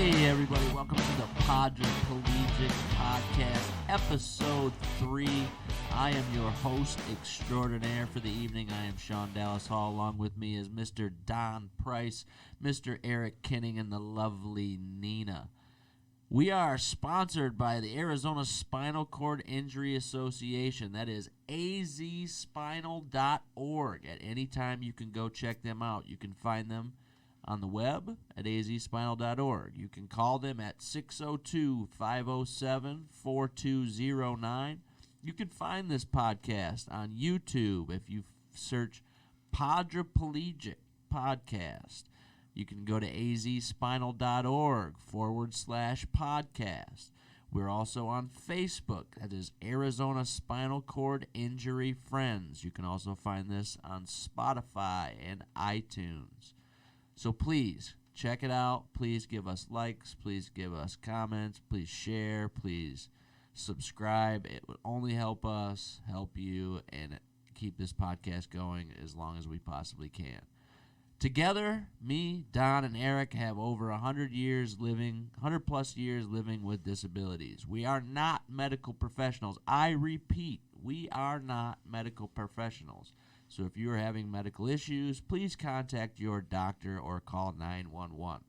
Hey everybody, welcome to the Podriplegics podcast, episode 3. I am your host extraordinaire for the evening. I am Shawn Dallas Hall. Along with me is Mr. Don Price, Mr. Eric Kinning, and the lovely Nina. We are sponsored by the Arizona Spinal Cord Injury Association. That is azspinal.org. At any time you can go check them out. You can find them on the web at azspinal.org. You can call them at 602-507-4209. You can find this podcast on YouTube if you search Podriplegic Podcast. You can go to azspinal.org/podcast. We're also on Facebook. That is Arizona Spinal Cord Injury Friends. You can also find this on Spotify and iTunes. So please check it out. Please give us likes. Please give us comments. Please share. Please subscribe. It would only help us, help you, and keep this podcast going as long as we possibly can. Together, me, Don, and Eric have over 100 plus years living with disabilities. We are not medical professionals. I repeat, we are not medical professionals. So if you are having medical issues, please contact your doctor or call 911.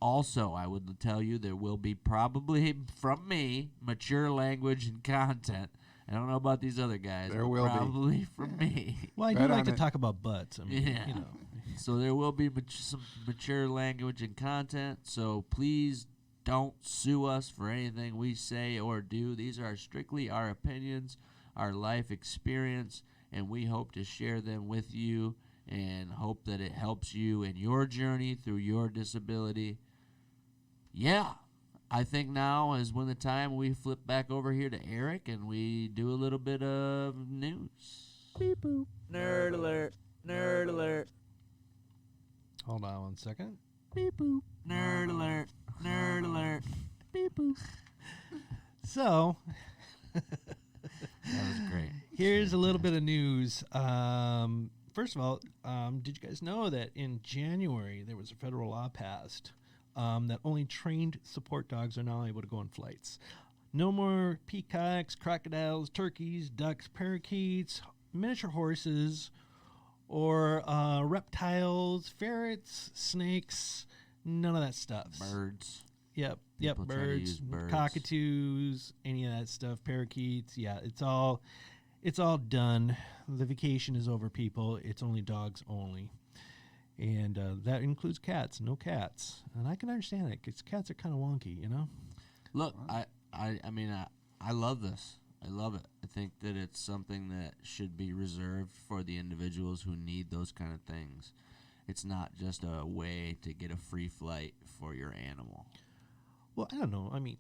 Also, I would tell you there will be probably, from me, mature language and content. I don't know about these other guys. There will probably from me. Well, I do like to talk about butts. I mean, yeah. you know. So there will be some mature language and content. So please don't sue us for anything we say or do. These are strictly our opinions, our life experience, and we hope to share them with you and hope that it helps you in your journey through your disability. Yeah, I think now is when the time we flip back over here to Eric and we do a little bit of news. Beep boop. Nerd alert. Nerd alert. Hold on one second. Beep boop. Nerd alert. Nerd alert. Beep boop. So, that was great. Here's a little bit of news. First of all, did you guys know that in January there was a federal law passed that only trained support dogs are now able to go on flights? No more peacocks, crocodiles, turkeys, ducks, parakeets, miniature horses, or reptiles, ferrets, snakes, none of that stuff. Birds. Yep, People try to birds, use birds. cockatoos, any of that stuff, parakeets. Yeah, it's all done. The vacation is over, people. It's only dogs only. And that includes cats, no cats. And I can understand that because cats are kind of wonky, you know? Look, I mean, I love this. I love it. I think that it's something that should be reserved for the individuals who need those kind of things. It's not just a way to get a free flight for your animal. Well, I don't know. I mean,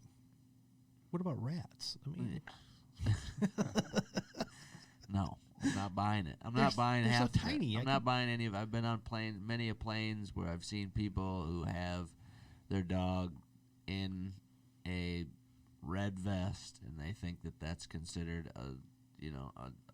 what about rats? I mean, no, I'm not buying it. I'm not buying they're half so of it. tiny. I'm not buying any of it. I've been on many planes where I've seen people who have their dog in a red vest, and they think that that's considered a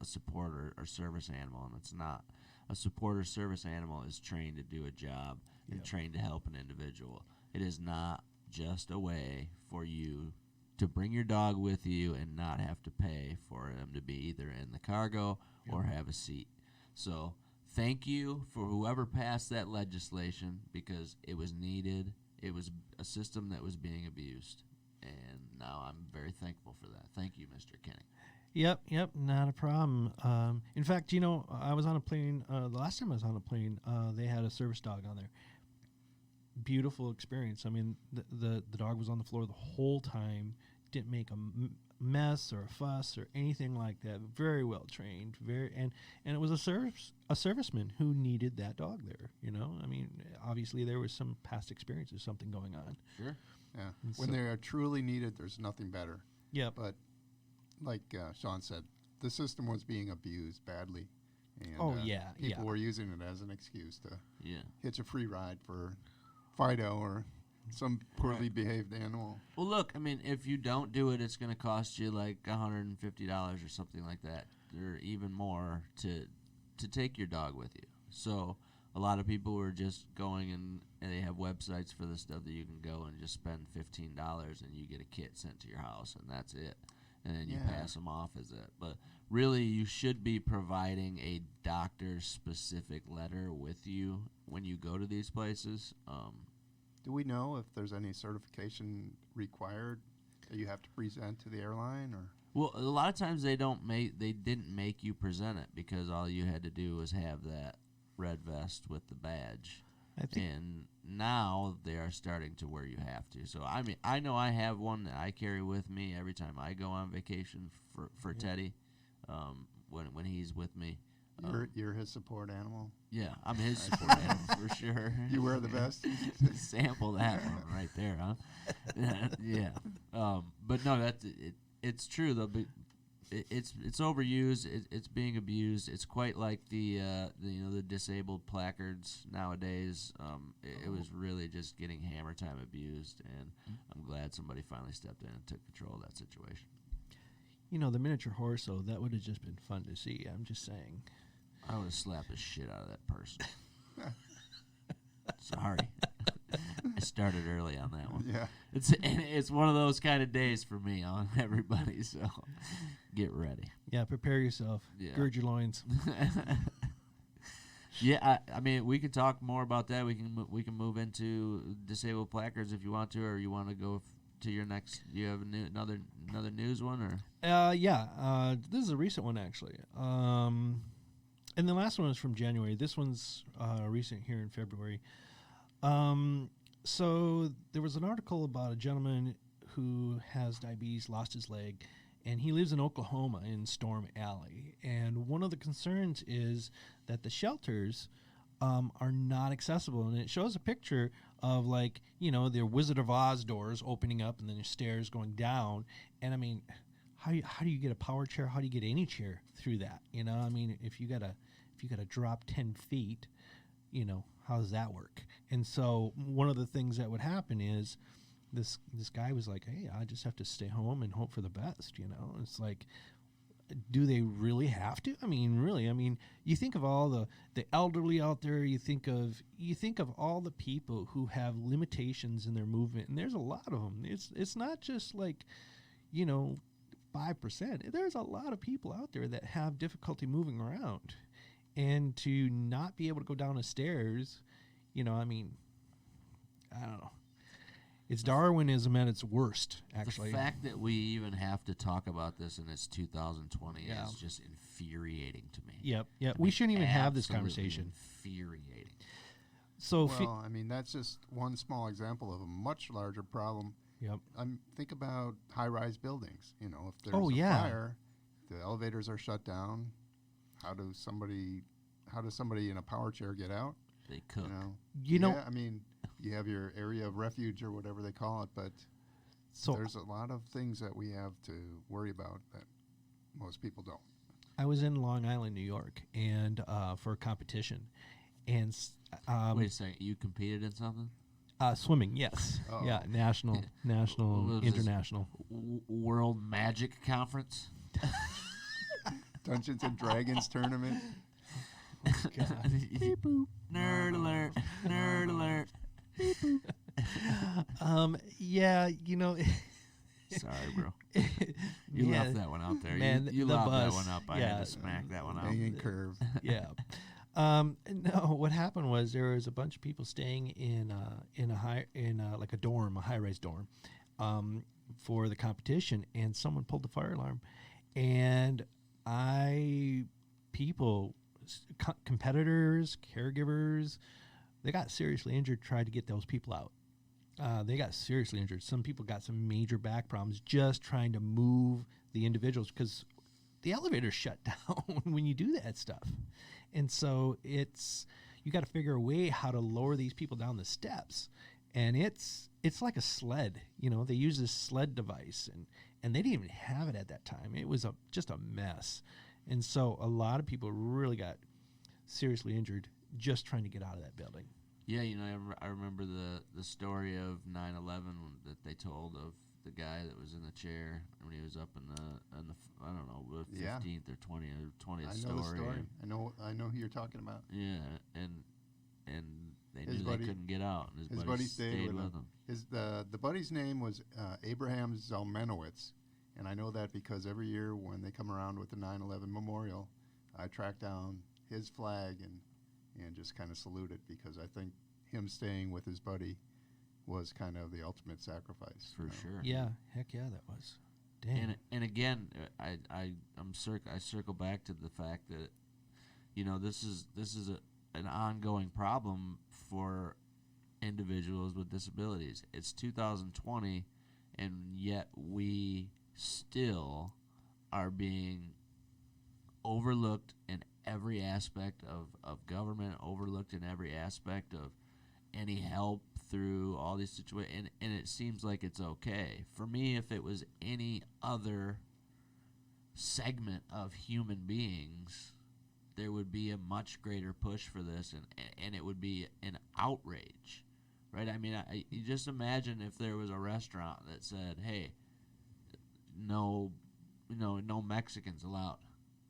support or service animal, and it's not. A support or service animal is trained to do a job and trained to help an individual. It is not just a way for you to bring your dog with you and not have to pay for them to be either in the cargo or have a seat. So thank you for whoever passed that legislation because it was needed. It was a system that was being abused. And now I'm very thankful for that. Thank you, Mr. Kenny. Yep, not a problem. In fact, you know, I was on a plane. The last time I was on a plane, they had a service dog on there. Beautiful experience. I mean, the dog was on the floor the whole time. Didn't make a mess or a fuss or anything like that. Very well trained. And it was a serviceman who needed that dog there. You know, I mean, obviously there was some past experiences, something going on. Sure. Yeah. When they are truly needed, there's nothing better. Yep. But like Shawn said, the system was being abused badly. And, people were using it as an excuse to hitch a free ride for Fido or some poorly behaved animal. Well, look, I mean, if you don't do it, it's going to cost you like $150 or something like that, or even more to take your dog with you. So a lot of people are just going and they have websites for the stuff that you can go and just spend $15 and you get a kit sent to your house, and that's it. And then you pass them off as it. But really, you should be providing a doctor-specific letter with you when you go to these places. Do we know if there's any certification required that you have to present to the airline, or? Well, a lot of times they didn't make you present it because all you had to do was have that red vest with the badge. And now they are starting to where you have to. So I mean, I know I have one that I carry with me every time I go on vacation for Teddy, when he's with me. You're his support animal? Yeah, I'm his support animal for sure. You wear the vest? Sample that one right there, huh? Yeah. But no, it's true though. But it's overused. It's being abused. It's quite like the disabled placards nowadays. It was really just getting hammer time abused, and I'm glad somebody finally stepped in and took control of that situation. The miniature horse, though, that would have just been fun to see. I'm just saying. I would have slapped the shit out of that person. Sorry. I started early on that one. Yeah. It's one of those kind of days for me on everybody, so get ready. Yeah, prepare yourself. Yeah. Gird your loins. Yeah, I mean, we could talk more about that. We can move into disabled placards if you want to, or you want to go to your next. Do you have another news one, or? Yeah. This is a recent one actually. And the last one was from January. This one's recent here in February. So there was an article about a gentleman who has diabetes, lost his leg, and he lives in Oklahoma in Storm Alley. And one of the concerns is that the shelters are not accessible. And it shows a picture of, like, their Wizard of Oz doors opening up and then there's stairs going down. And I mean, how do you get a power chair? How do you get any chair through that? I mean, if you gotta drop 10 feet, how does that work? And so one of the things that would happen is this guy was like, hey, I just have to stay home and hope for the best. It's like, do they really have to? I mean, really, you think of all the elderly out there, you think of all the people who have limitations in their movement, and there's a lot of them. It's not just like, 5%. There's a lot of people out there that have difficulty moving around. And to not be able to go down the stairs, I don't know. It's Darwinism at its worst, actually. The fact that we even have to talk about this and it's 2020 is just infuriating to me. Yep. We shouldn't even have this conversation. Infuriating. So, that's just one small example of a much larger problem. Yep. Think about high-rise buildings. If there's a fire, the elevators are shut down. How does somebody in a power chair get out? They cook. You have your area of refuge or whatever they call it, but there's a lot of things that we have to worry about that most people don't. I was in Long Island, New York, and for a competition, and wait a second, you competed in something? Swimming, yes. Uh-oh. Yeah, national, international. World Magic Conference? Dungeons and Dragons tournament. Oh, God. Beep boop. Nerd alert. Nerd alert. Beep boop. Yeah, Sorry, bro. You left that one out there. Man, you lobbed that one up. I had to smack that one out. Hanging curve. Yeah. No, what happened was there was a bunch of people staying in a dorm, a high-rise dorm, for the competition, and someone pulled the fire alarm, and competitors, caregivers, they got seriously injured, tried to get those people out. They got seriously injured. Some people got some major back problems just trying to move the individuals because the elevators shut down when you do that stuff. And so you got to figure a way how to lower these people down the steps. And it's like a sled. They use this sled device, and they didn't even have it at that time. It was just a mess. And so a lot of people really got seriously injured just trying to get out of that building. Yeah, I remember the story of 9/11 that they told of the guy that was in the chair when he was up in the I don't know, the 15th or 20th story. I know the story. I know who you're talking about. Yeah, and they knew they couldn't get out. And his buddy stayed with him. The buddy's name was Abraham Zalmenowitz, and I know that because every year when they come around with the 9/11 memorial, I track down his flag and just kind of salute it, because I think him staying with his buddy was kind of the ultimate sacrifice. For sure. Yeah, heck yeah, that was. Dang. And again, I circle back to the fact that, you know, this is an ongoing problem for individuals with disabilities. It's 2020, and yet we still are being overlooked in every aspect of government, overlooked in every aspect of any help through all these situations, and it seems like it's okay. For me, if it was any other segment of human beings, there would be a much greater push for this, and it would be an outrage, right? I mean, you just imagine if there was a restaurant that said, hey, no Mexicans allowed.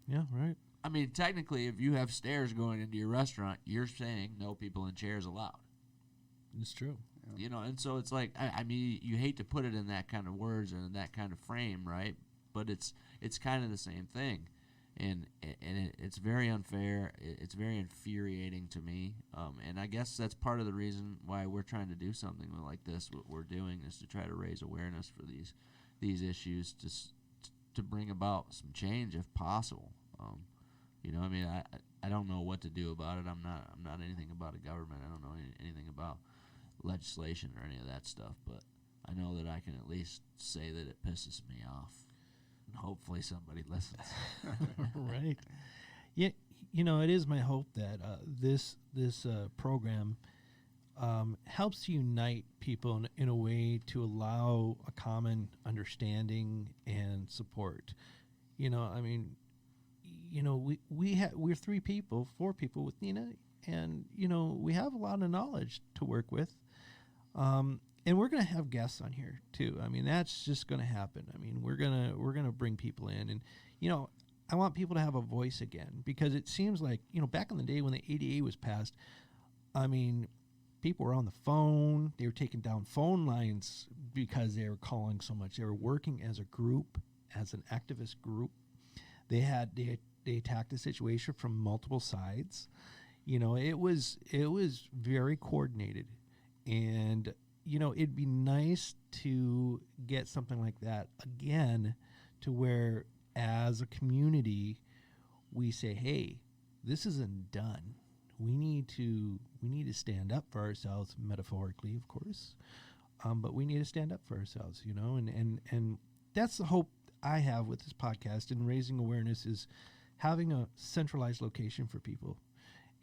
Yeah, right. I mean, technically, if you have stairs going into your restaurant, you're saying no people in chairs allowed. It's true. Yeah. You know, and so it's like, I mean, you hate to put it in that kind of words and in that kind of frame, right? But it's kind of the same thing. And it's very unfair. It's very infuriating to me. And I guess that's part of the reason why we're trying to do something like this. What we're doing is to try to raise awareness for these issues to bring about some change if possible. You know, I mean, I don't know what to do about it. I'm not anything about a government. I don't know anything about legislation or any of that stuff. But I know that I can at least say that it pisses me off. And hopefully somebody listens. Right. Yeah, you know, it is my hope that this program helps unite people in a way to allow a common understanding and support. You know, I mean, you know, we're four people with Nina, and you know, we have a lot of knowledge to work with. And we're going to have guests on here too. I mean, that's just going to happen. I mean, we're going to bring people in, and you know, I want people to have a voice again, because it seems like, you know, back in the day when the ADA was passed, I mean, people were on the phone. They were taking down phone lines because they were calling so much. They were working as a group, as an activist group. They attacked the situation from multiple sides. You know, it was very coordinated, and you know, it'd be nice to get something like that again, to where as a community we say, hey, this isn't done. We need to stand up for ourselves, metaphorically, of course, but we need to stand up for ourselves, you know, and that's the hope I have with this podcast and raising awareness, is having a centralized location for people,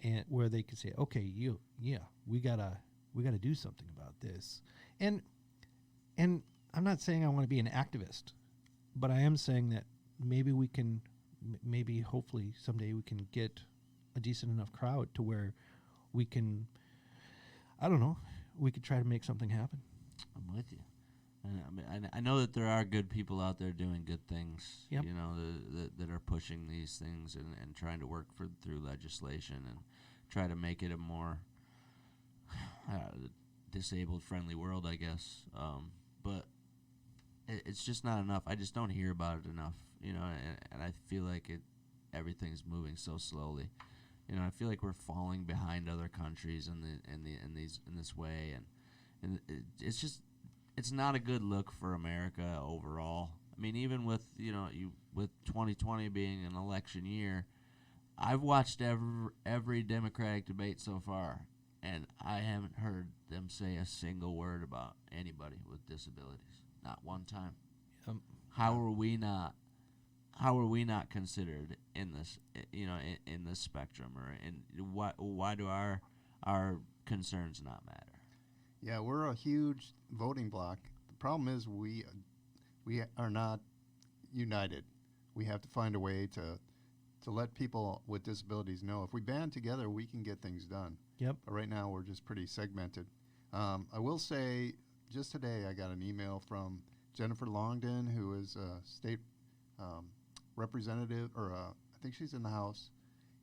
and where they can say, okay, we gotta do something about this. And I'm not saying I want to be an activist, but I am saying that maybe we can, hopefully someday we can get a decent enough crowd to where we can, I don't know, we could try to make something happen. I'm with you. I know that there are good people out there doing good things, yep. You know, that are pushing these things and trying to work through legislation and try to make it a more disabled-friendly world, I guess. But it's just not enough. I just don't hear about it enough, you know, and I feel like everything's moving so slowly. You know, I feel like we're falling behind other countries in this way, and it's just, it's not a good look for America overall. I mean, even with, you know, with 2020 being an election year, I've watched every Democratic debate so far, and I haven't heard them say a single word about anybody with disabilities. Not one time. How are we not considered in this, you know, in this spectrum, or why do our concerns not matter? Yeah, we're a huge voting bloc. The problem is we are not united. We have to find a way to let people with disabilities know if we band together, we can get things done. Yep. But right now, we're just pretty segmented. I will say, just today, I got an email from Jennifer Longden, who is a state representative, or I think she's in the House,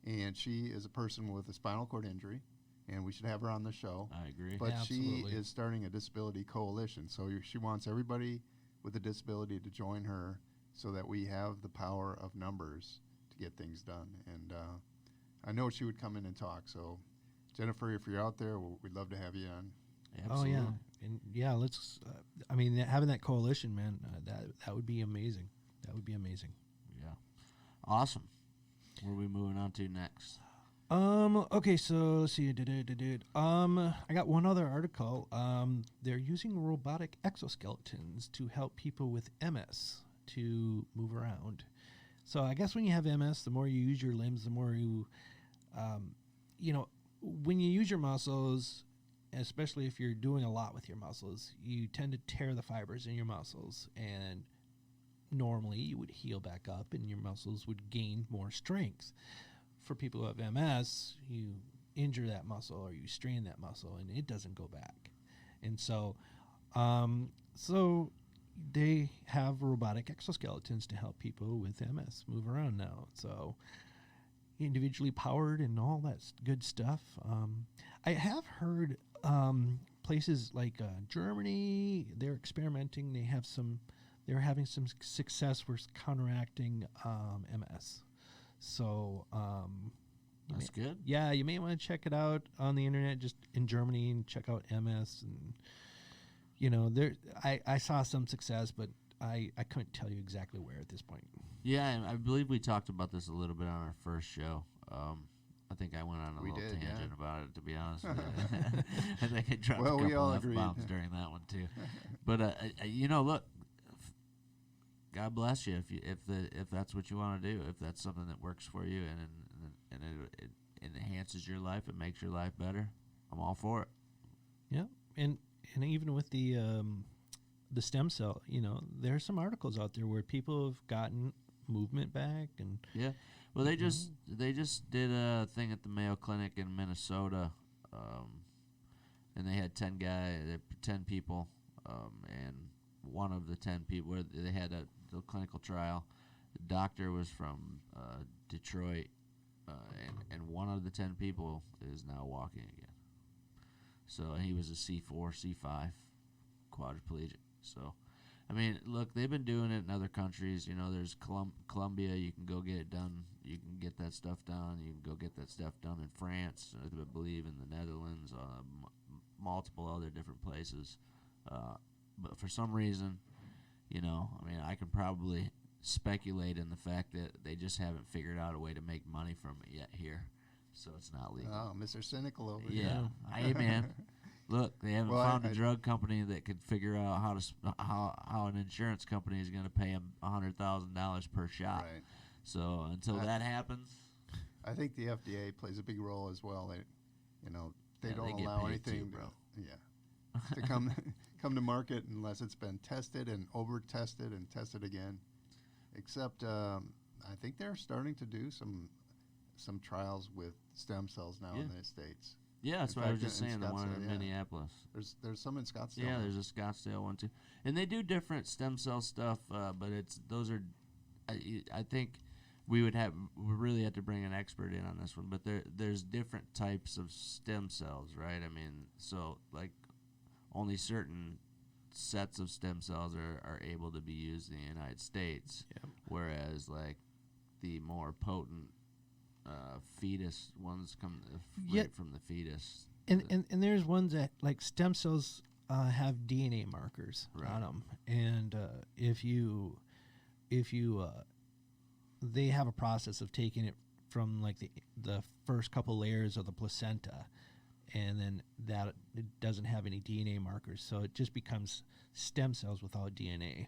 and she is a person with a spinal cord injury, and we should have her on the show. I agree. But Yeah, she is starting a disability coalition, so she wants everybody with a disability to join her so that we have the power of numbers to get things done. And I know she would come in and talk. So, Jennifer, if you're out there, we'd love to have you on. Absolutely. Oh, yeah. And, yeah, let's, having that coalition, man, that would be amazing. That would be amazing. Yeah. Awesome. What are we moving on to next? Okay, so let's see. I got one other article. They're using robotic exoskeletons to help people with MS to move around. So I guess when you have MS, the more you use your limbs, the more you, when you use your muscles, especially if you're doing a lot with your muscles, you tend to tear the fibers in your muscles, and normally you would heal back up and your muscles would gain more strength. For people who have MS, you injure that muscle or you strain that muscle and it doesn't go back. And so they have robotic exoskeletons to help people with MS move around now. So individually powered and all that good stuff. I have heard places like Germany, they're experimenting. They're having some success with counteracting MS. So that's good. Yeah, you may want to check it out on the internet, just in Germany, and check out MS. And there, I saw some success, but I couldn't tell you exactly where at this point. Yeah, I believe we talked about this a little bit on our first show. I think I went on a little tangent about it, to be honest with you. I think I dropped a couple F-bombs during that one too. But look, God bless you if that's what you want to do, if that's something that works for you and it enhances your life, it makes your life better. I'm all for it. Yeah, and even with the stem cell, there's some articles out there where people have gotten movement back and yeah. Well, they just did a thing at the Mayo Clinic in Minnesota, and they had 10 people, and one of the 10 people, they had the clinical trial. The doctor was from Detroit, and one of the 10 people is now walking again. So he was a C4, C5 quadriplegic. So, look, they've been doing it in other countries. There's Colombia. You can go get it done. You can get that stuff done. You can go get that stuff done in France. I believe in the Netherlands, multiple other different places. But for some reason, I can probably speculate in the fact that they just haven't figured out a way to make money from it yet here. So it's not legal. Oh, Mr. Cynical over here. Yeah. Hey, man. Look, they haven't found a drug company that could figure out how an insurance company is going to pay them $100,000 per shot. Right. So until that happens, I think the FDA plays a big role as well. They don't allow anything to come to market unless it's been tested and over-tested and tested again. Except I think they're starting to do some trials with stem cells now in the States. Yeah, that's what I was just saying, the one in Minneapolis. There's some in Scottsdale. Yeah, there's a Scottsdale one too. And they do different stem cell stuff, but I think we really have to bring an expert in on this one, but there's different types of stem cells, right? So like only certain sets of stem cells are able to be used in the United States, whereas like the more potent fetus ones come right from the fetus. And there's ones that, like, stem cells have DNA markers on them, and they have a process of taking it from like the first couple layers of the placenta, and then that it doesn't have any DNA markers, so it just becomes stem cells without DNA,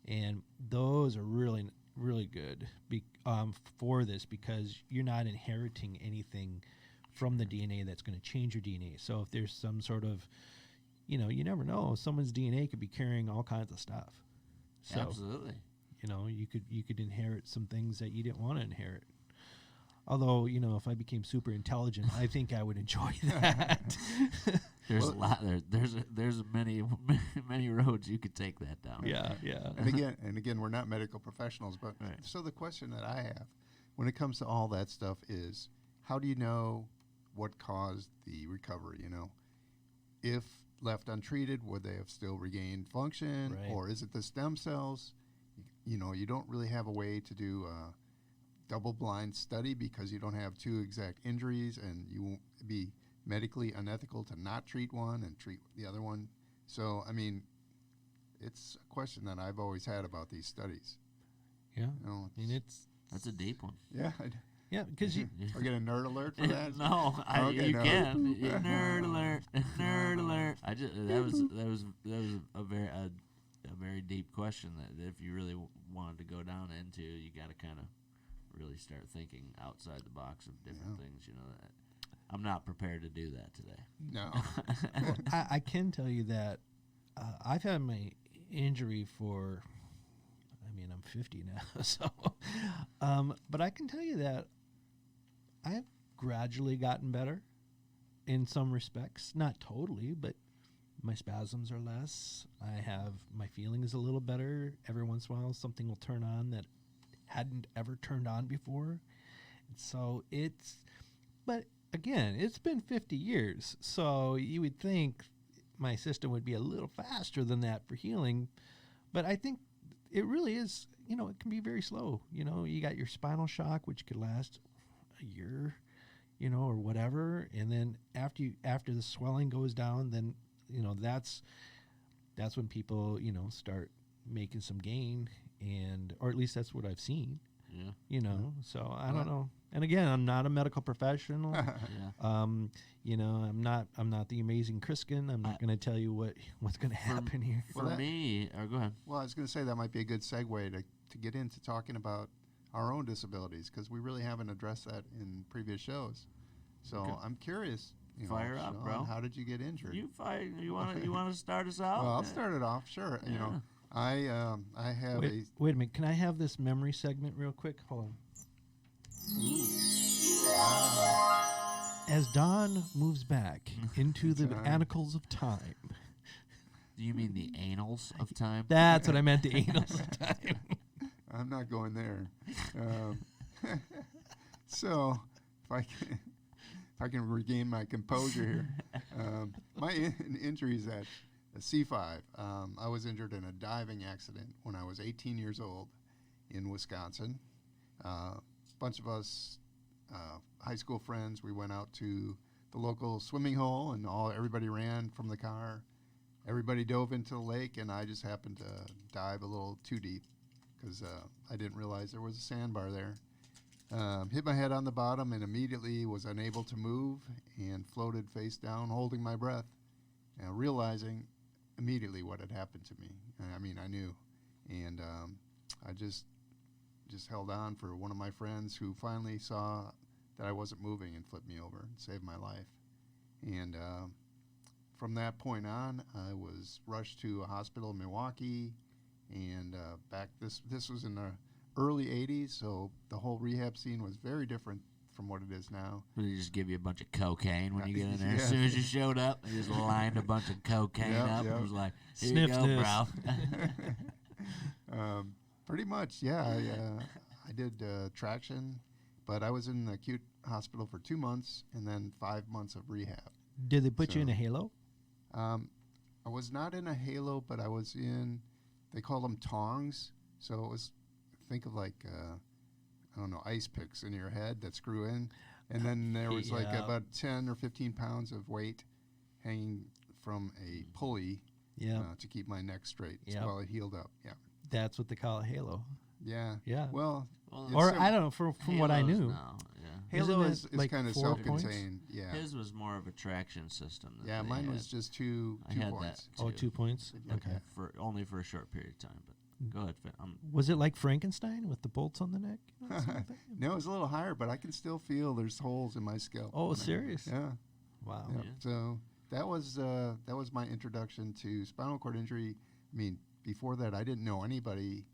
and those are really good for this because you're not inheriting anything from the DNA that's going to change your DNA. So if there's some sort of, you never know, someone's DNA could be carrying all kinds of stuff. So, absolutely. You could inherit some things that you didn't want to inherit. Although, if I became super intelligent, I think I would enjoy that. There's a lot there. There's many roads you could take that down. Yeah. And again, we're not medical professionals, but so the question that I have when it comes to all that stuff is, how do you know what caused the recovery, If left untreated, would they have still regained function? Right. Or is it the stem cells? You don't really have a way to do a double-blind study because you don't have two exact injuries, and you won't be medically unethical to not treat one and treat the other one. So, it's a question that I've always had about these studies. Yeah. That's a deep one. Yeah. Yeah, because you... Are we going to nerd alert for that? No, you can. Nerd alert. Nerd alert. That was a very deep question that if you really wanted to go down into, you got to kind of really start thinking outside the box of different things. I'm not prepared to do that today. No. Well, I can tell you that I've had my injury for, I'm 50 now, so, but I can tell you that I've gradually gotten better in some respects. Not totally, but my spasms are less. My feeling is a little better. Every once in a while, something will turn on that hadn't ever turned on before. And so but again, it's been 50 years, so you would think my system would be a little faster than that for healing, but I think it really is, it can be very slow. You got your spinal shock, which could last a year, or whatever, and then after the swelling goes down, then, that's when people, start making some gain, or at least that's what I've seen. Yeah. So I don't know. And again, I'm not a medical professional. I'm not the amazing Criskin. I'm not going to tell you what's going to happen here. For me, or go ahead. Well, I was going to say that might be a good segue to get into talking about our own disabilities, because we really haven't addressed that in previous shows. So okay. I'm curious. Fire up, Shawn, bro. How did you get injured? You want to start us out? Well, I'll start it off. Sure. Yeah. I have wait a minute. Can I have this memory segment real quick? Hold on. Ooh. As Don moves back into the annals of time. Do you mean the annals of time? That's what I meant, the annals of time. I'm not going there. So, if I can regain my composure here. My injury is at a C5. I was injured in a diving accident when I was 18 years old in Wisconsin. A bunch of us high school friends, we went out to the local swimming hole, and everybody ran from the car. Everybody dove into the lake, and I just happened to dive a little too deep because I didn't realize there was a sandbar there. Hit my head on the bottom and immediately was unable to move and floated face down, holding my breath, and realizing immediately what had happened to me. I knew. And I just held on for one of my friends who finally saw that I wasn't moving and flipped me over and saved my life. And from that point on, I was rushed to a hospital in Milwaukee, and this was in the early 80s, so the whole rehab scene was very different from what it is now. They just give you a bunch of cocaine when you get in there. As soon as you showed up, they just lined a bunch of cocaine up and was like, here Sniff you go, this. bro. Pretty much, yeah. I did traction, but I was in the acute hospital for 2 months and then 5 months of rehab. Did they put you in a halo? I was not in a halo, but I was in, they call them tongs. So it was, think of like, ice picks in your head that screw in. And then there was like about 10 or 15 pounds of weight hanging from a pulley to keep my neck straight while it healed up. Yeah. That's what they call a halo. Yeah. Yeah. Well or I don't know, from what I knew. Now, Halo is like kind of 4 points? self-contained. Yeah. His was more of a traction system. Yeah, mine was just two had points. that. Oh, 2 points? Yeah. Okay. Only for a short period of time, but go ahead. Was it like Frankenstein with the bolts on the neck? No, it was a little higher, but I can still feel there's holes in my scalp. Oh, serious? Yeah. Wow. Yeah. So that was my introduction to spinal cord injury. Before that, I didn't know anybody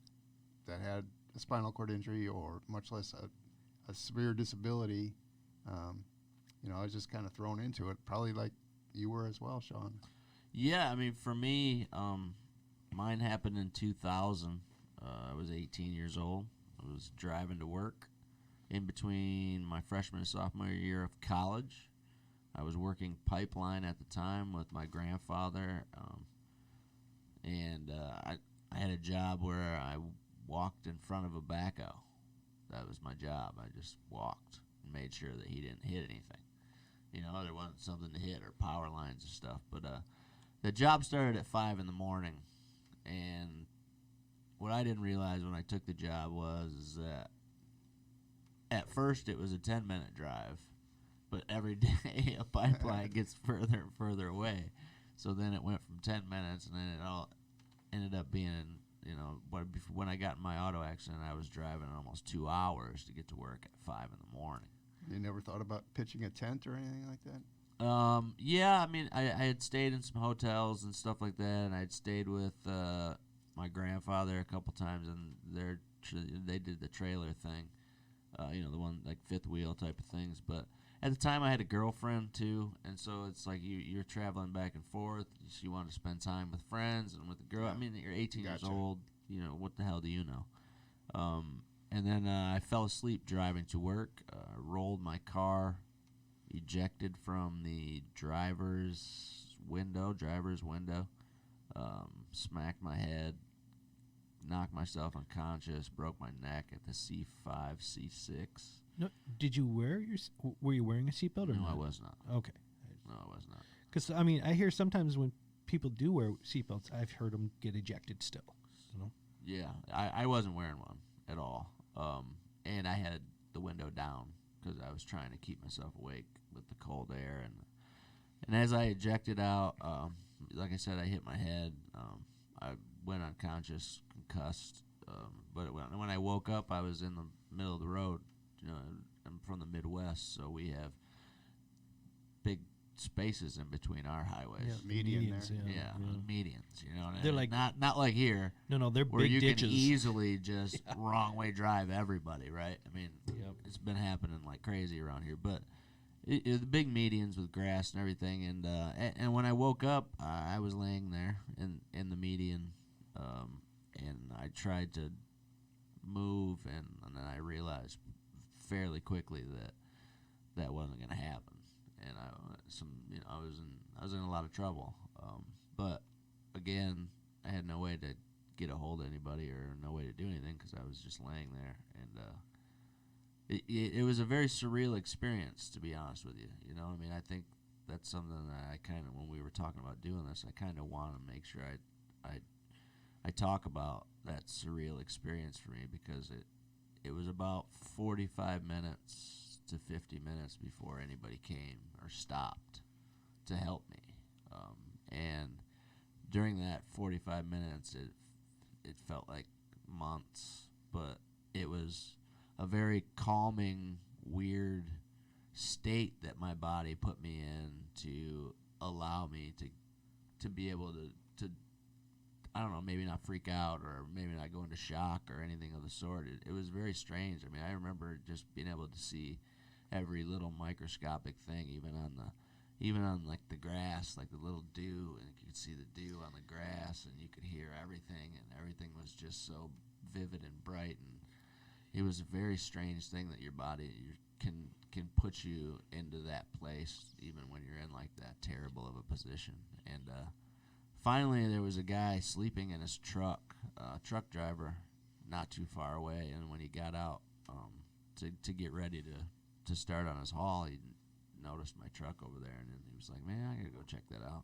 that had a spinal cord injury, or much less a severe disability. I was just kind of thrown into it, probably like you were as well, Shawn. Yeah, for me, mine happened in 2000. I was 18 years old. I was driving to work in between my freshman and sophomore year of college. I was working pipeline at the time with my grandfather, and I had a job where I walked in front of a backhoe. That was my job. I just walked and made sure that he didn't hit anything. There wasn't something to hit or power lines and stuff. But the job started at 5 in the morning, and what I didn't realize when I took the job was that at first it was a 10-minute drive, but every day a pipeline gets further and further away. So then it went from 10 minutes, and then it all ended up being, when I got in my auto accident, I was driving almost 2 hours to get to work at 5 in the morning. You never thought about pitching a tent or anything like that? Yeah, I mean, I had stayed in some hotels and stuff like that, and I'd stayed with my grandfather a couple times, and they did the trailer thing, the one like fifth wheel type of things. But at the time, I had a girlfriend too, and so it's like you're traveling back and forth. You want to spend time with friends and with the girl. Yeah. I mean, you're 18 years old. What the hell do you know? And then I fell asleep driving to work, rolled my car, ejected from the driver's window, smacked my head, knocked myself unconscious, broke my neck at the C5, C6. No, did you were you wearing a seatbelt or no, not? I was not. Okay. No, I was not. Because, I mean, I hear sometimes when people do wear seatbelts, I've heard them get ejected still. Yeah, I wasn't wearing one at all. And I had the window down because I was trying to keep myself awake with the cold air. And as I ejected out, like I said, I hit my head. I went unconscious, concussed. But when I woke up, I was in the middle of the road. I'm from the Midwest, so we have big spaces in between our highways. Yeah, medians, yeah. Medians. They're like not like here. No, they're where big you ditches. Can easily just wrong way drive everybody, right? I mean, It's been happening like crazy around here, but the big medians with grass and everything. And when I woke up, I was laying there in the median, and I tried to move, and then I realized fairly quickly that wasn't going to happen. And I was in a lot of trouble. But again, I had no way to get a hold of anybody or no way to do anything because I was just laying there. And it was a very surreal experience, to be honest with you. I mean, I think that's something that I kind of, when we were talking about doing this, I kind of want to make sure I talk about that surreal experience for me, because it was about 45 minutes to 50 minutes before anybody came or stopped to help me. And during that 45 minutes, it felt like months, but it was a very calming, weird state that my body put me in to allow me to be able to I don't know, maybe not freak out or maybe not go into shock or anything of the sort. It was very strange. I mean, I remember just being able to see every little microscopic thing, even on like the grass, like the little dew, and you could see the dew on the grass, and you could hear everything, and everything was just so vivid and bright. And it was a very strange thing that your body can put you into that place, even when you're in like that terrible of a position. And finally, there was a guy sleeping in his truck driver, not too far away. And when he got out to get ready to start on his haul, he noticed my truck over there, and he was like, "Man, I gotta go check that out."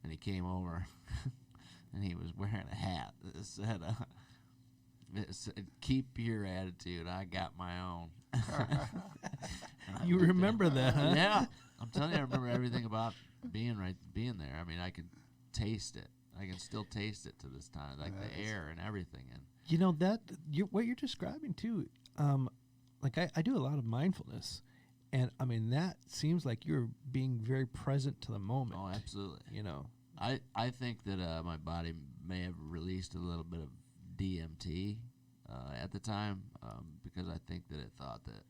And he came over, and he was wearing a hat that said, "Keep your attitude. I got my own." You remember that, huh? Yeah, I'm telling you, I remember everything about being there. I mean, I could taste it. I can still taste it to this time, like the air and everything. And what you're describing too. Like I do a lot of mindfulness, and I mean that seems like you're being very present to the moment. Oh, absolutely. I think that my body may have released a little bit of DMT at the time because I think that it thought that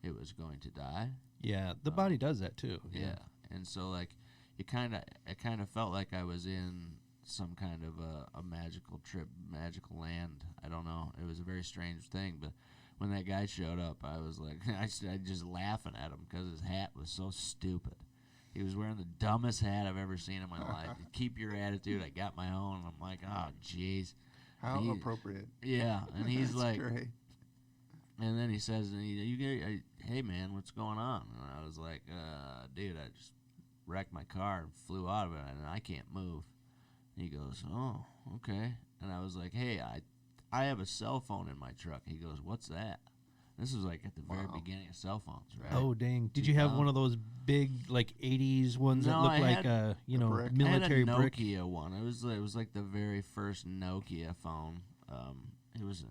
it was going to die. Yeah, the body does that too. Yeah. And so like it kind of felt like I was in some kind of a magical trip, magical land. I don't know. It was a very strange thing, but when that guy showed up, I was like, I just laughing at him because his hat was so stupid. He was wearing the dumbest hat I've ever seen in my life. Keep your attitude. I got my own. I'm like, oh, jeez. How appropriate. Yeah, and he's like, great. And then he says, hey, man, what's going on? And I was like, dude, I just wrecked my car and flew out of it, and I can't move. And he goes, oh, okay. And I was like, hey, I have a cell phone in my truck. He goes, what's that? This was like at the very beginning of cell phones, right? Oh, dang. Did you have one of those big, like, 80s ones that looked like, military brick? I had a Nokia brick? one. It was like the very first Nokia phone. It was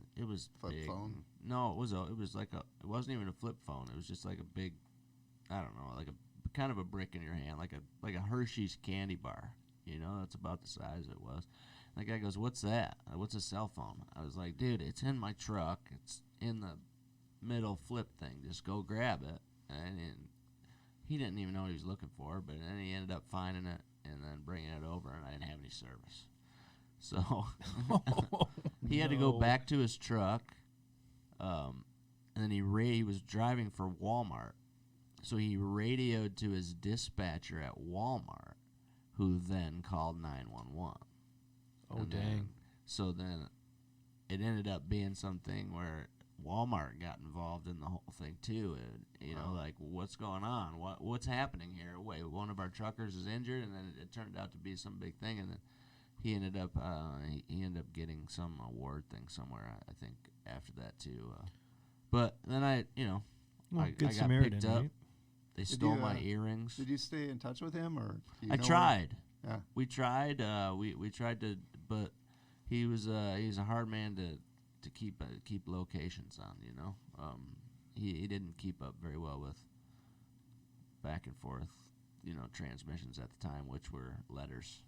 flip big. phone? No, it wasn't even a flip phone. It was just like a big, I don't know, like a kind of a brick in your hand, like a Hershey's candy bar. You know, that's about the size it was. The guy goes, what's that? What's a cell phone? I was like, dude, it's in my truck. It's in the middle flip thing. Just go grab it. And he didn't even know what he was looking for, but then he ended up finding it and then bringing it over, and I didn't have any service. So he had to go back to his truck, and then he was driving for Walmart. So he radioed to his dispatcher at Walmart, who then called 911. Oh, dang. So then it ended up being something where Walmart got involved in the whole thing too. And, like, what's going on? What's happening here? Wait, one of our truckers is injured, and then it turned out to be some big thing, and then he ended up getting some award thing somewhere, I think, after that too. But then I got Samaritan, picked up. Right? They stole my earrings. Did you stay in touch with him, or I tried? Yeah, we tried. We tried to, but he's a hard man to keep locations on. You know, he didn't keep up very well with back and forth, transmissions at the time, which were letters.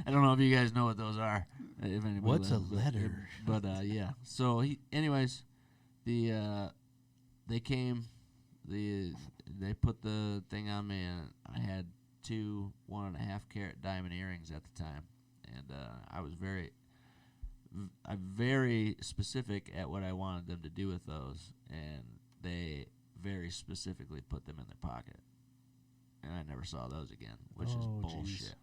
I don't know if you guys know what those are. If anybody What's a letter? But yeah. So they came. They put the thing on me, and I had 2 1.5-carat diamond earrings at the time, and I was very specific at what I wanted them to do with those, and they very specifically put them in their pocket, and I never saw those again, which is bullshit. Geez.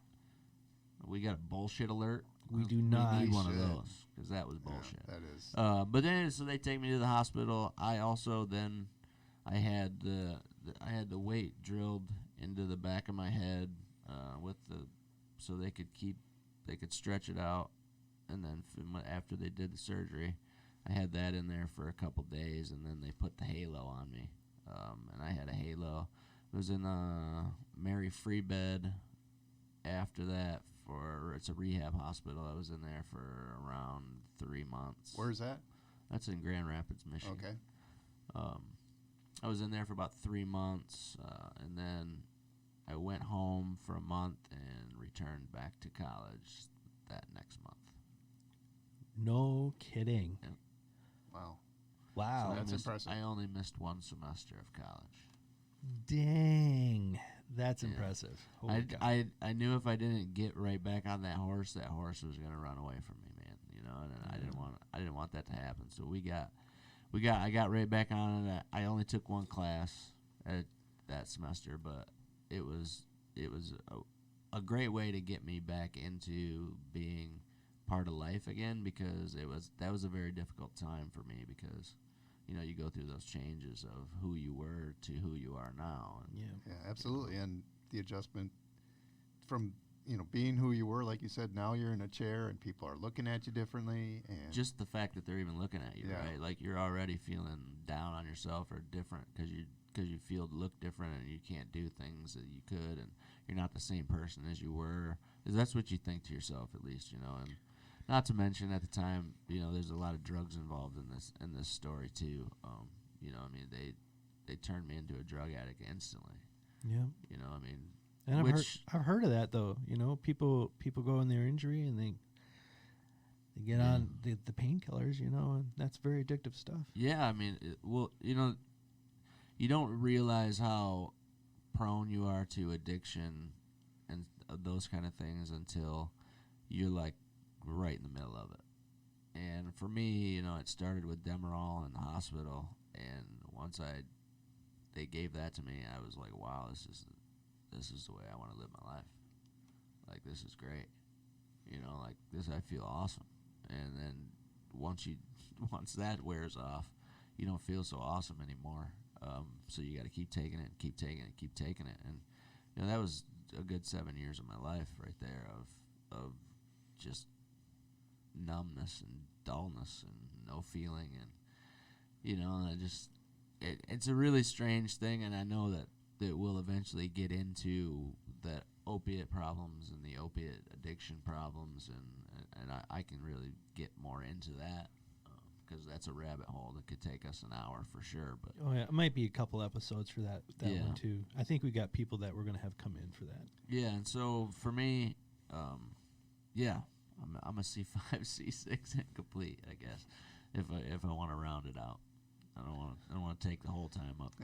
We got a bullshit alert. We do not. We need one of those, because that was bullshit. Yeah, that is. But then, so they take me to the hospital. I also then, I had the weight drilled into the back of my head so they could stretch it out, and then after they did the surgery, I had that in there for a couple days, and then they put the halo on me, and I had a halo. It was in a Mary Free bed. After that, it's a rehab hospital. I was in there for around 3 months. Where's that? That's in Grand Rapids, Michigan. Okay. I was in there for about 3 months, and then I went home for a month and returned back to college that next month. No kidding. Yep. Wow. Wow. So that's impressive. I only missed 1 semester of college. Dang. That's impressive. I knew if I didn't get right back on that horse was going to run away from me, man. And I didn't want that to happen. So I got right back on it. I only took 1 class that semester, but it was a great way to get me back into being part of life again, because that was a very difficult time for me, because you go through those changes of who you were to who you are now. And yeah, absolutely. And the adjustment from being who you were, like you said, now you're in a chair and people are looking at you differently, and just the fact that they're even looking at you, right? Like, you're already feeling down on yourself or different because you look different, and you can't do things that you could, and you're not the same person as you were. That's what you think to yourself, at least, and not to mention at the time, there's a lot of drugs involved in this story too. They turned me into a drug addict instantly. Yeah. And I've heard of that though. People go in their injury and they get on the painkillers, and that's very addictive stuff. Yeah, you don't realize how prone you are to addiction and those kind of things until you're like right in the middle of it. And for me, it started with Demerol in the hospital, and once I they gave that to me, I was like, wow, this is the way I want to live my life. Like, this is great. You know, like, this, I feel awesome. And then once that wears off, you don't feel so awesome anymore. So you got to keep taking it, keep taking it, keep taking it. And, you know, that was a good 7 years of my life right there of just numbness and dullness and no feeling. And, you know, and it's a really strange thing. And I know that we'll eventually get into the opiate problems and the opiate addiction problems, and I can really get more into that, because that's a rabbit hole that could take us an hour for sure. But it might be a couple episodes for that one too. I think we got people that we're going to have come in for that. Yeah, and so for me, I'm a C5, C6 incomplete, I guess, if I want to round it out. I don't want to take the whole time up.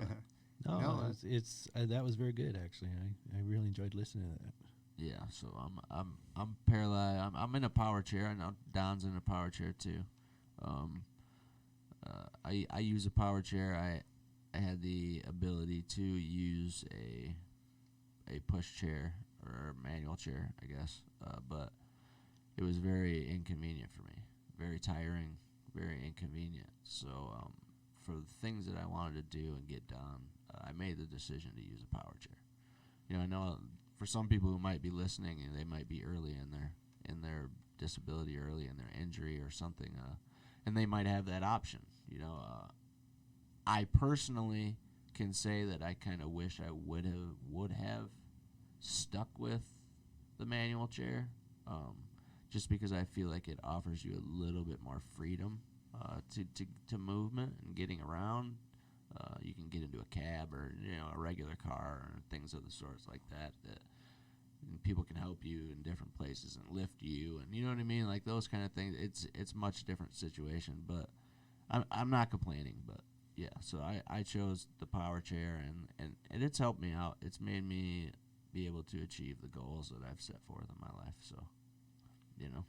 No, it's that was very good, actually. I really enjoyed listening to that. Yeah, so I'm paralyzed. I'm in a power chair. I know Don's in a power chair too. I use a power chair. I had the ability to use a push chair or a manual chair, I guess. But it was very inconvenient for me. Very tiring, very inconvenient. So for the things that I wanted to do and get done, I made the decision to use a power chair. You know, I know for some people who might be listening, and they might be early in their disability, early in their injury or something, and they might have that option. You know, I personally can say that I kind of wish I would have stuck with the manual chair, just because I feel like it offers you a little bit more freedom to movement and getting around. You can get into a cab or, you know, a regular car or things of the sorts like that and people can help you in different places and lift you, and you know what I mean, like those kind of things. It's much different situation, but I'm not complaining. But yeah, so I chose the power chair, and it's helped me out. It's made me be able to achieve the goals that I've set forth in my life. So, you know.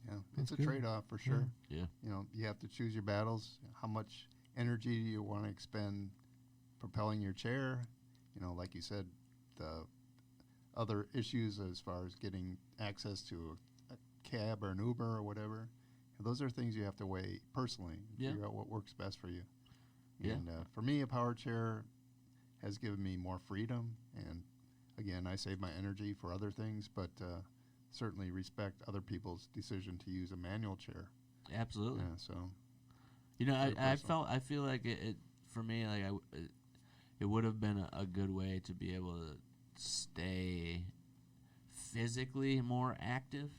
Yeah, it's a trade-off for sure. Yeah. You know, you have to choose your battles. How much energy do you want to expend propelling your chair? You know, like you said, the other issues as far as getting access to a cab or an Uber or whatever. Those are things you have to weigh personally and figure out what works best for you. Yeah. And for me, a power chair has given me more freedom. And again, I save my energy for other things, but certainly respect other people's decision to use a manual chair. Absolutely. Yeah, so, you know, I feel like it for me, like it would have been a good way to be able to stay physically more active.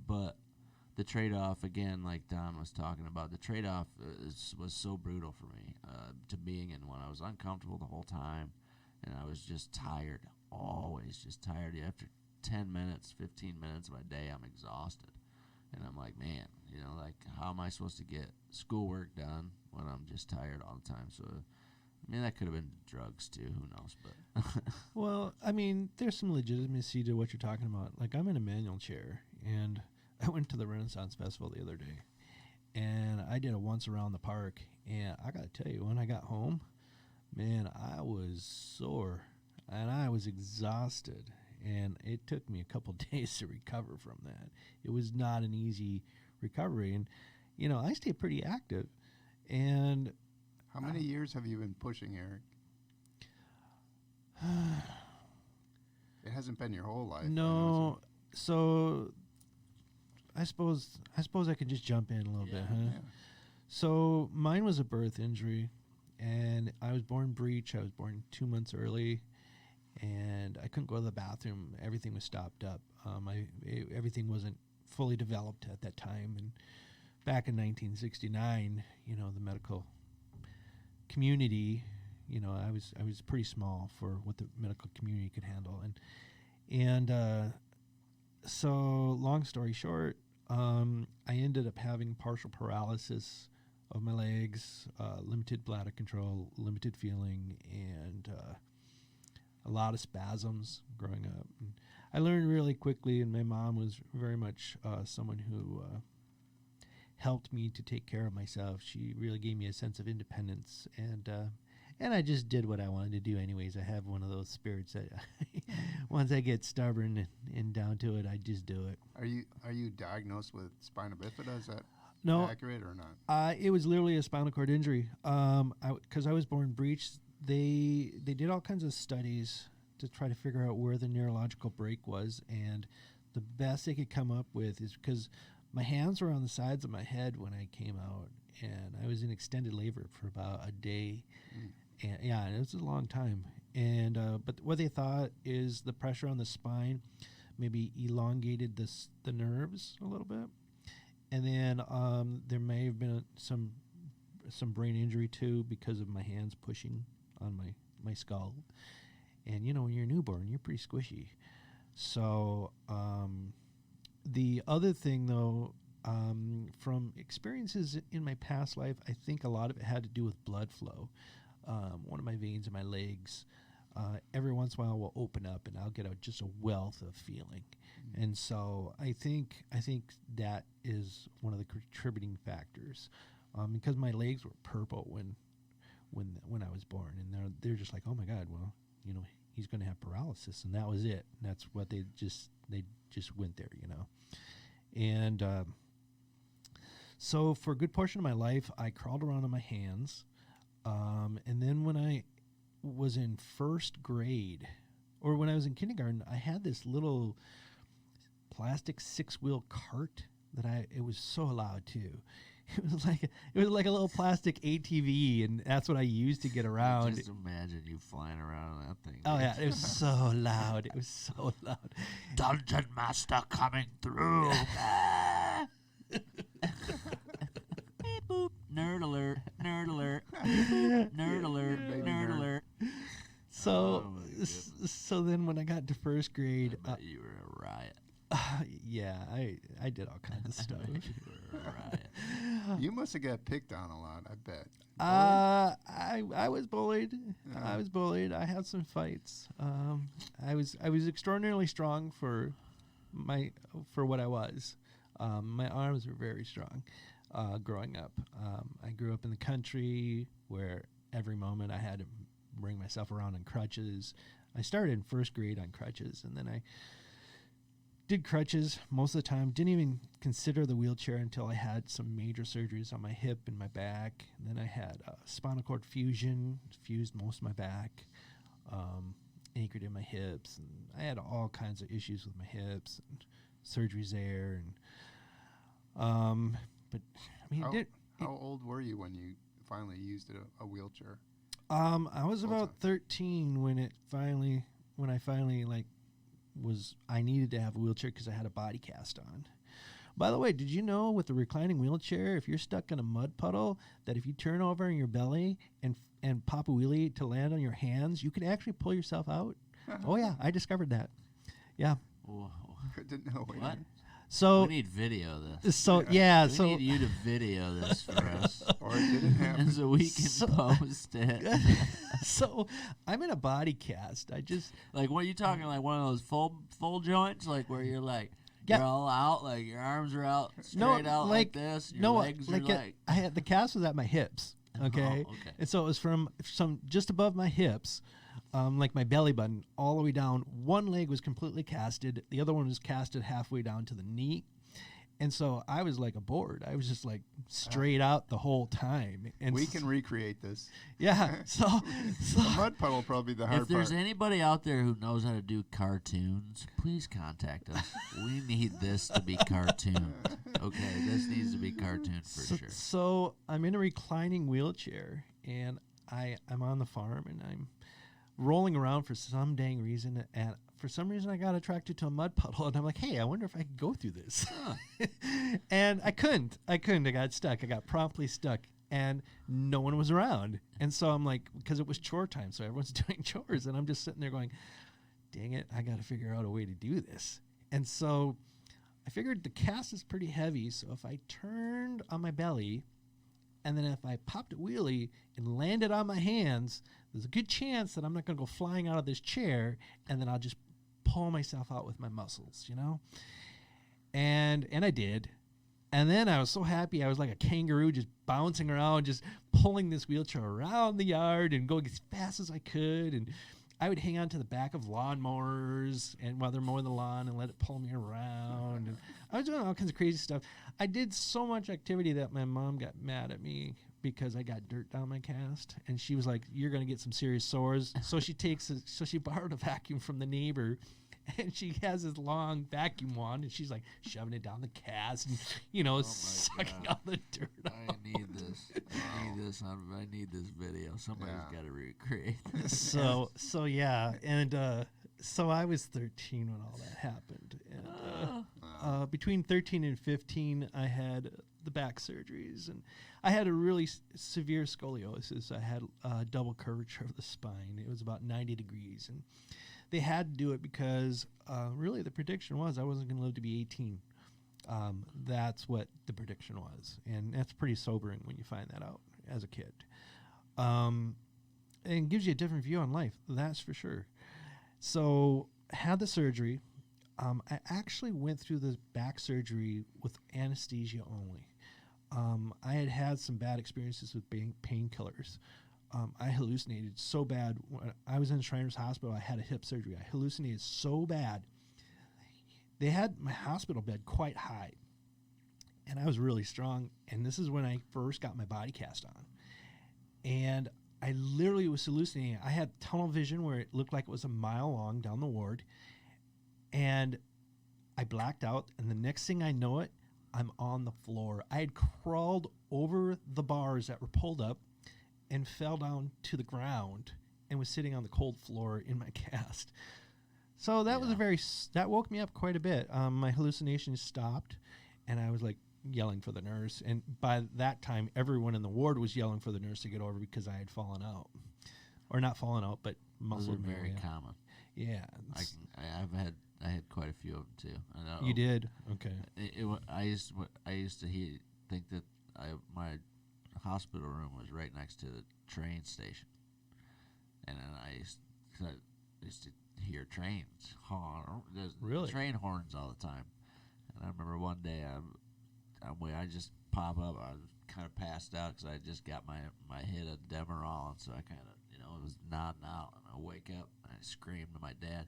But the trade-off, again, like Don was talking about, the trade-off was so brutal for me, to being in one. I was uncomfortable the whole time, and I was just tired, always just tired. After 10 minutes, 15 minutes of my day, I'm exhausted. And I'm like, man, you know, like, how am I supposed to get schoolwork done when I'm just tired all the time? So, I mean, that could have been drugs, too. Who knows? But well, I mean, there's some legitimacy to what you're talking about. Like, I'm in a manual chair, and I went to the Renaissance Festival the other day, and I did a once around the park, and I got to tell you, when I got home, man, I was sore, and I was exhausted, and it took me a couple days to recover from that. It was not an easy recovery, and, you know, I stay pretty active, and... How many years have you been pushing, Eric? It hasn't been your whole life. No, so I suppose I could just jump in a little bit, huh? Yeah. So mine was a birth injury, and I was born breech. I was born 2 months early, and I couldn't go to the bathroom. Everything was stopped up. Everything wasn't fully developed at that time. And back in 1969, you know, the medical community, you know, I was pretty small for what the medical community could handle, and so long story short, I ended up having partial paralysis of my legs, limited bladder control, limited feeling, and a lot of spasms growing up. And I learned really quickly, and my mom was very much someone who helped me to take care of myself. She really gave me a sense of independence, and And I just did what I wanted to do anyways. I have one of those spirits that once I get stubborn and down to it, I just do it. Are you diagnosed with spina bifida? Is that accurate or not? It was literally a spinal cord injury. Because I was born breech, they did all kinds of studies to try to figure out where the neurological break was, and the best they could come up with is because my hands were on the sides of my head when I came out, and I was in extended labor for about a day. And yeah, it was a long time. And but what they thought is the pressure on the spine maybe elongated the nerves a little bit, and then there may have been some brain injury too because of my hands pushing on my skull. And when you're a newborn, you're pretty squishy. So the other thing though, from experiences in my past life, I think a lot of it had to do with blood flow. One of my veins in my legs, every once in a while will open up, and I'll get just a wealth of feeling. And so I think that is one of the contributing factors, because my legs were purple when I was born, and they're just like, oh my God, well, he's going to have paralysis, and that was it. And that's what they just went there, And so for a good portion of my life, I crawled around on my hands. And then when I was in first grade, or when I was in kindergarten, I had this little plastic 6-wheel cart that it was so loud too. It was like a little plastic ATV, and that's what I used to get around. Just imagine you flying around on that thing. Oh yeah, it was so loud. It was so loud. Dungeon Master coming through. Beep boop. Nerd alert. Nerd alert. Nerd alert. Nerd alert. So then when I got to first grade, I bet you were a riot. Yeah, I did all kinds of stuff. You must have got picked on a lot, I bet. I was bullied. I was bullied. I had some fights. I was extraordinarily strong for what I was. My arms were very strong. Growing up, I grew up in the country where every moment I had to bring myself around on crutches. I started in first grade on crutches, and then I did crutches most of the time. Didn't even consider the wheelchair until I had some major surgeries on my hip and my back. And then I had spinal cord fusion, fused most of my back, anchored in my hips. And I had all kinds of issues with my hips and surgeries there. And but I mean, how old were you when you finally used a wheelchair? I was about 13 when I finally I needed to have a wheelchair because I had a body cast on. By the way, did you know with the reclining wheelchair, if you're stuck in a mud puddle, that if you turn over on your belly and pop a wheelie to land on your hands, you can actually pull yourself out? Oh yeah, I discovered that. Yeah. Whoa. Didn't know what? So we need video of this. So we need you to video this for us, or it didn't happen, and so we can post it. So I'm in a body cast. I just what are you talking, like one of those full joints, like where you're like you're all out, like your arms are out straight out like this. Your legs are I had the cast was at my hips. Okay, and so it was from just above my hips. Like my belly button, all the way down. One leg was completely casted. The other one was casted halfway down to the knee. And so I was like a board. I was just like straight out the whole time. And we can recreate this. Yeah. So the mud puddle will probably be the hard part. If there's anybody out there who knows how to do cartoons, please contact us. We need this to be cartoon. Okay, this needs to be cartoon for sure. So I'm in a reclining wheelchair, and I'm on the farm, and I'm rolling around for some dang reason, and for some reason I got attracted to a mud puddle, and I'm like, hey, I wonder if I could go through this. And I couldn't. I got stuck. I got promptly stuck, and no one was around. And so I'm like, because it was chore time, so everyone's doing chores, and I'm just sitting there going, dang it, I got to figure out a way to do this. And so I figured the cast is pretty heavy, so if I turned on my belly, and then if I popped a wheelie and landed on my hands, there's a good chance that I'm not going to go flying out of this chair, and then I'll just pull myself out with my muscles, And I did. And then I was so happy. I was like a kangaroo just bouncing around, just pulling this wheelchair around the yard and going as fast as I could. And I would hang on to the back of lawnmowers and while they're mowing the lawn and let it pull me around. And I was doing all kinds of crazy stuff. I did so much activity that my mom got mad at me because I got dirt down my cast. And she was like, you're going to get some serious sores. So she borrowed a vacuum from the neighbor. And she has this long vacuum wand, and she's like shoving it down the cast, and sucking all the dirt I need this. I need this video. Somebody's got to recreate this. So yeah, and so I was 13 when all that happened. And between 13 and 15, I had the back surgeries, and I had a really severe scoliosis. I had double curvature of the spine. It was about 90 degrees, and they had to do it because really the prediction was I wasn't going to live to be 18. That's what the prediction was. And that's pretty sobering when you find that out as a kid. And it gives you a different view on life, that's for sure. So had the surgery. I actually went through the back surgery with anesthesia only. I had some bad experiences with painkillers. I hallucinated so bad. When I was in Shriners Hospital, I had a hip surgery. I hallucinated so bad. They had my hospital bed quite high, and I was really strong. And this is when I first got my body cast on. And I literally was hallucinating. I had tunnel vision where it looked like it was a mile long down the ward. And I blacked out, and the next thing I know it, I'm on the floor. I had crawled over the bars that were pulled up and fell down to the ground and was sitting on the cold floor in my cast. So that was that woke me up quite a bit. My hallucinations stopped, and I was like yelling for the nurse. And by that time, everyone in the ward was yelling for the nurse to get over because I had fallen out. Or not fallen out, but muscle memory. Those are very common. Yeah. I had quite a few of them too. I know. You did? Okay. I used to think that my hospital room was right next to the train station, and then I used to hear trains horn. There's train horns all the time. And I remember one day I just pop up. I was kind of passed out because I just got my hit of Demerol, and so I kind of it was nodding out, and I wake up and I scream to my dad,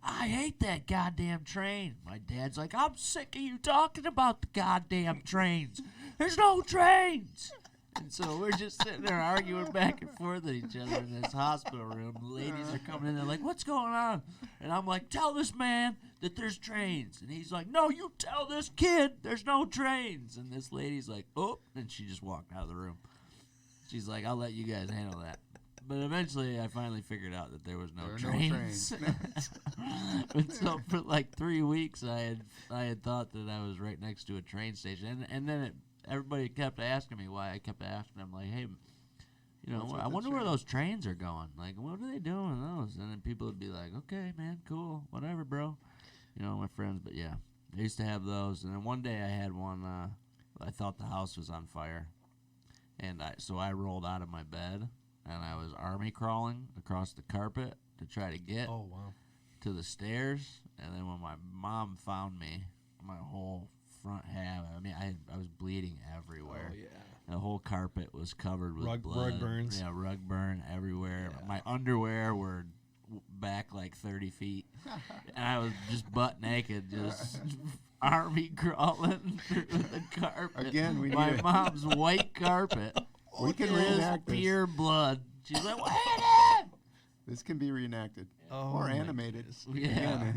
I hate that goddamn train. My dad's like, I'm sick of you talking about the goddamn trains. There's no trains. And so we're just sitting there arguing back and forth at each other in this hospital room. The ladies are coming in. They're like, what's going on? And I'm like, tell this man that there's trains. And he's like, no, you tell this kid there's no trains. And this lady's like, oh. And she just walked out of the room. She's like, I'll let you guys handle that. But eventually I finally figured out that there was no trains. And so for like 3 weeks I had thought that I was right next to a train station. And then everybody kept asking me why. I kept asking them, like, hey, I wonder where those trains are going. Like, what are they doing with those? And then people would be like, okay, man, cool, whatever, bro. My friends. But, yeah, I used to have those. And then one day I had one, I thought the house was on fire. And so I rolled out of my bed, and I was army crawling across the carpet to try to get to the stairs. And then when my mom found me, my whole front half, I was bleeding everywhere. Oh, yeah. The whole carpet was covered with blood. Rug burns. Yeah, rug burn everywhere. Yeah. My underwear were back like 30 feet. And I was just butt naked, just army crawling through the carpet. Again, my mom's white carpet. We can reenact this. Pure blood. She's like, what? This can be reenacted or animated. Yeah.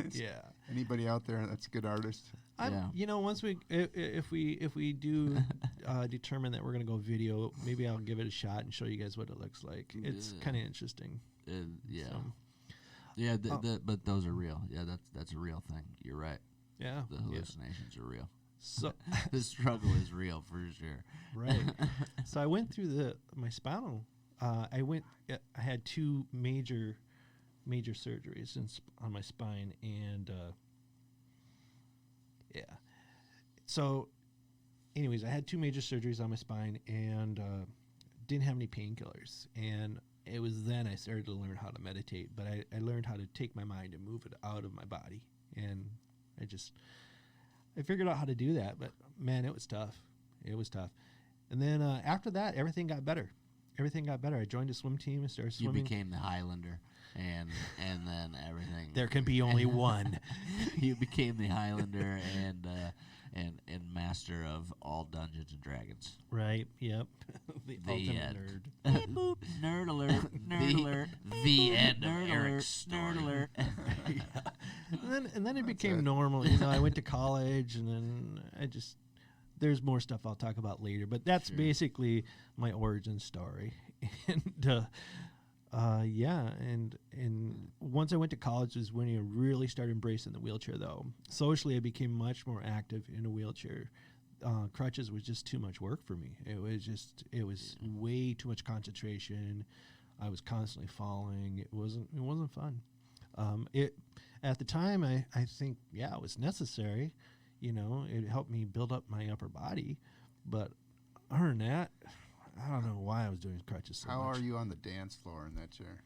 Anybody out there that's a good artist? Once if we do determine that we're going to go video, maybe I'll give it a shot and show you guys what it looks like. It's kind of interesting. But those are real. Yeah, that's a real thing. You're right. Yeah, the hallucinations are real. So the struggle is real for sure. Right. So I went through my spinal. I had 2 major surgeries on my spine, and So, anyways, I had 2 major surgeries on my spine, and didn't have any painkillers. And it was then I started to learn how to meditate. But I learned how to take my mind and move it out of my body, and I just I figured out how to do that, but man, it was tough. It was tough. And then after that, everything got better. I joined a swim team and started swimming. You became the Highlander, and then everything. There can be only one. You became the Highlander and master of all Dungeons and Dragons. Right. Yep. The ultimate end. nerd. Hey, boop. Nerd alert. Nerd alert. The end of Eric's story. Nerd alert. And then it became normal. You know, I went to college, and then there's more stuff I'll talk about later. But that's basically my origin story. And and once I went to college was when I really started embracing the wheelchair, though. Socially, I became much more active in a wheelchair. Crutches was just too much work for me. It was way too much concentration. I was constantly falling. It wasn't fun. At the time, I think, it was necessary. You know, it helped me build up my upper body. But other than that, I don't know why I was doing crutches so much. How are you on the dance floor in that chair?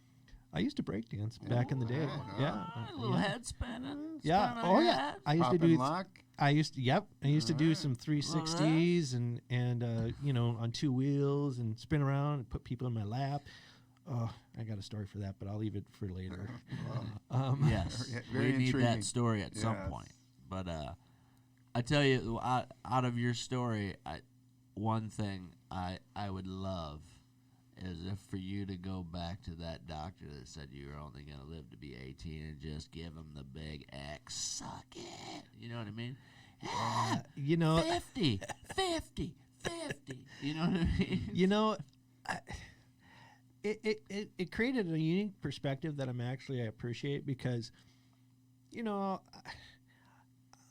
I used to break dance back in the day. Yeah. A little head spinning. Yeah. Oh, yeah. I used Pop to do. and lock? I used to do some 360s and you know, on two wheels and spin around and put people in my lap. Oh, I got a story for that, but I'll leave it for later. Yes, very we need intriguing. that story at some point. But I tell you, out of your story, one thing I would love is if for you to go back to that doctor that said you were only going to live to be 18 and just give him the big X, suck it. You know what I mean? You know, 50. You know what I mean? You know, it created a unique perspective that I appreciate because, you know,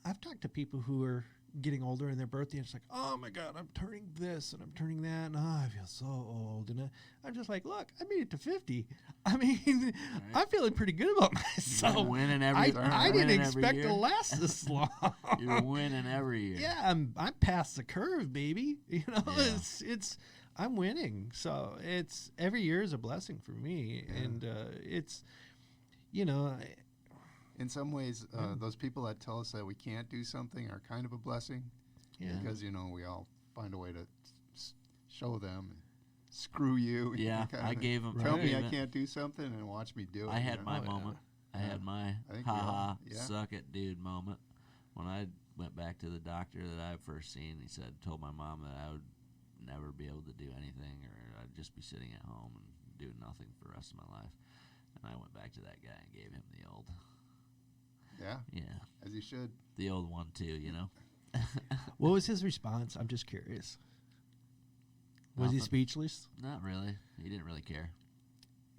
I've talked to people who are getting older in their birthday, and it's like, oh my God, I'm turning this and I'm turning that, and I feel so old. And I'm just like, look, I made it to 50. I mean, I'm feeling pretty good about myself. You're winning every I didn't expect to last this long. You're winning every year. Yeah, I'm past the curve, baby. You know, it's I'm winning. So it's every year is a blessing for me, and it's, you know. In some ways, those people that tell us that we can't do something are kind of a blessing, because you know we all find a way to show them, and screw you. Yeah, I gave them. Tell me I can't do something and watch me do it. I had my moment. I had my ha suck it, dude moment when I went back to the doctor that I first seen. He told my mom that I would never be able to do anything, or I'd just be sitting at home and do nothing for the rest of my life. And I went back to that guy and gave him the old. Yeah, as you should. The old one too, you know. What was his response? I'm just curious. Was he speechless? Not really. He didn't really care.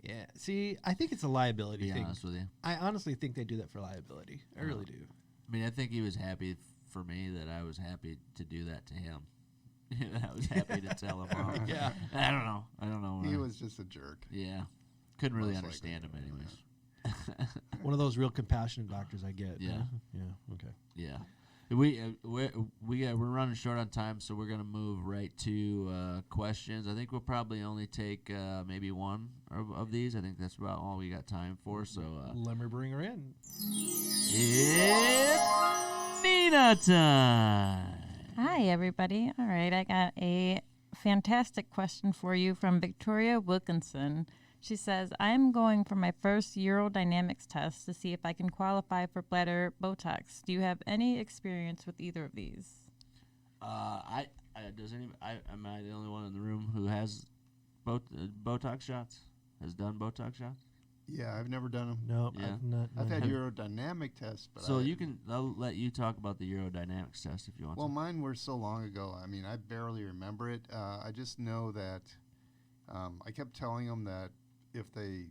Yeah. See, I think it's a liability thing. To be honest with you, I honestly think they do that for liability. I really do. I mean, I think he was happy for me that I was happy to do that to him. I was happy to tell him off. Yeah. I don't know. He was just a jerk. Yeah. Couldn't really understand him anyways. One of those real compassionate doctors I get. Yeah. Yeah. Okay. Yeah. We're running short on time, so we're gonna move right to questions. I think we'll probably only take maybe one of these. I think that's about all we got time for. So let me bring her in. It's Nina time. Hi, everybody. All right, I got a fantastic question for you from Victoria Wilkinson. She says, I'm going for my first urodynamics test to see if I can qualify for bladder Botox. Do you have any experience with either of these? Am I the only one in the room who has Botox shots? Has done Botox shots? Yeah, I've never done them. No, yeah. I've had urodynamic tests. But so I'll let you talk about the urodynamics test if you want to. Well, mine were so long ago. I mean, I barely remember it. I just know that I kept telling them that if they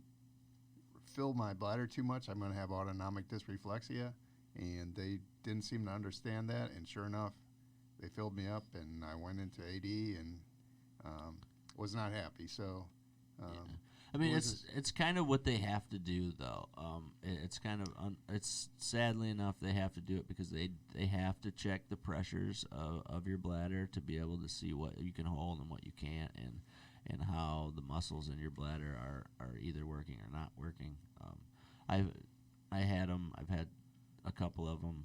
fill my bladder too much, I'm going to have autonomic dysreflexia, and they didn't seem to understand that, and sure enough, they filled me up, and I went into AD and was not happy, so... I mean, it's kind of what they have to do, though. It's kind of it's sadly enough they have to do it because they have to check the pressures of your bladder to be able to see what you can hold and what you can't, and how the muscles in your bladder are either working or not working. I've had them. I've had a couple of them.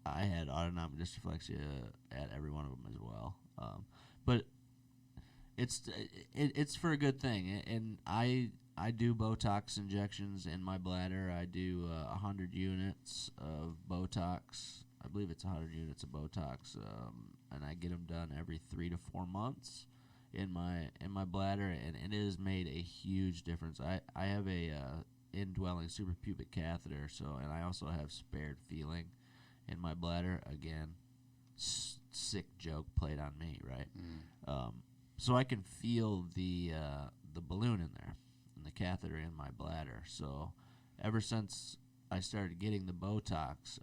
I had autonomic dysreflexia at every one of them as well. But it's for a good thing, and I do Botox injections in my bladder. I do 100 units of Botox. I believe it's 100 units of Botox, and I get them done every 3 to 4 months in my bladder, and it has made a huge difference. I have a indwelling suprapubic catheter, and I also have spared feeling in my bladder. Again, sick joke played on me, right? So I can feel the balloon in there, and the catheter in my bladder. So ever since I started getting the Botox,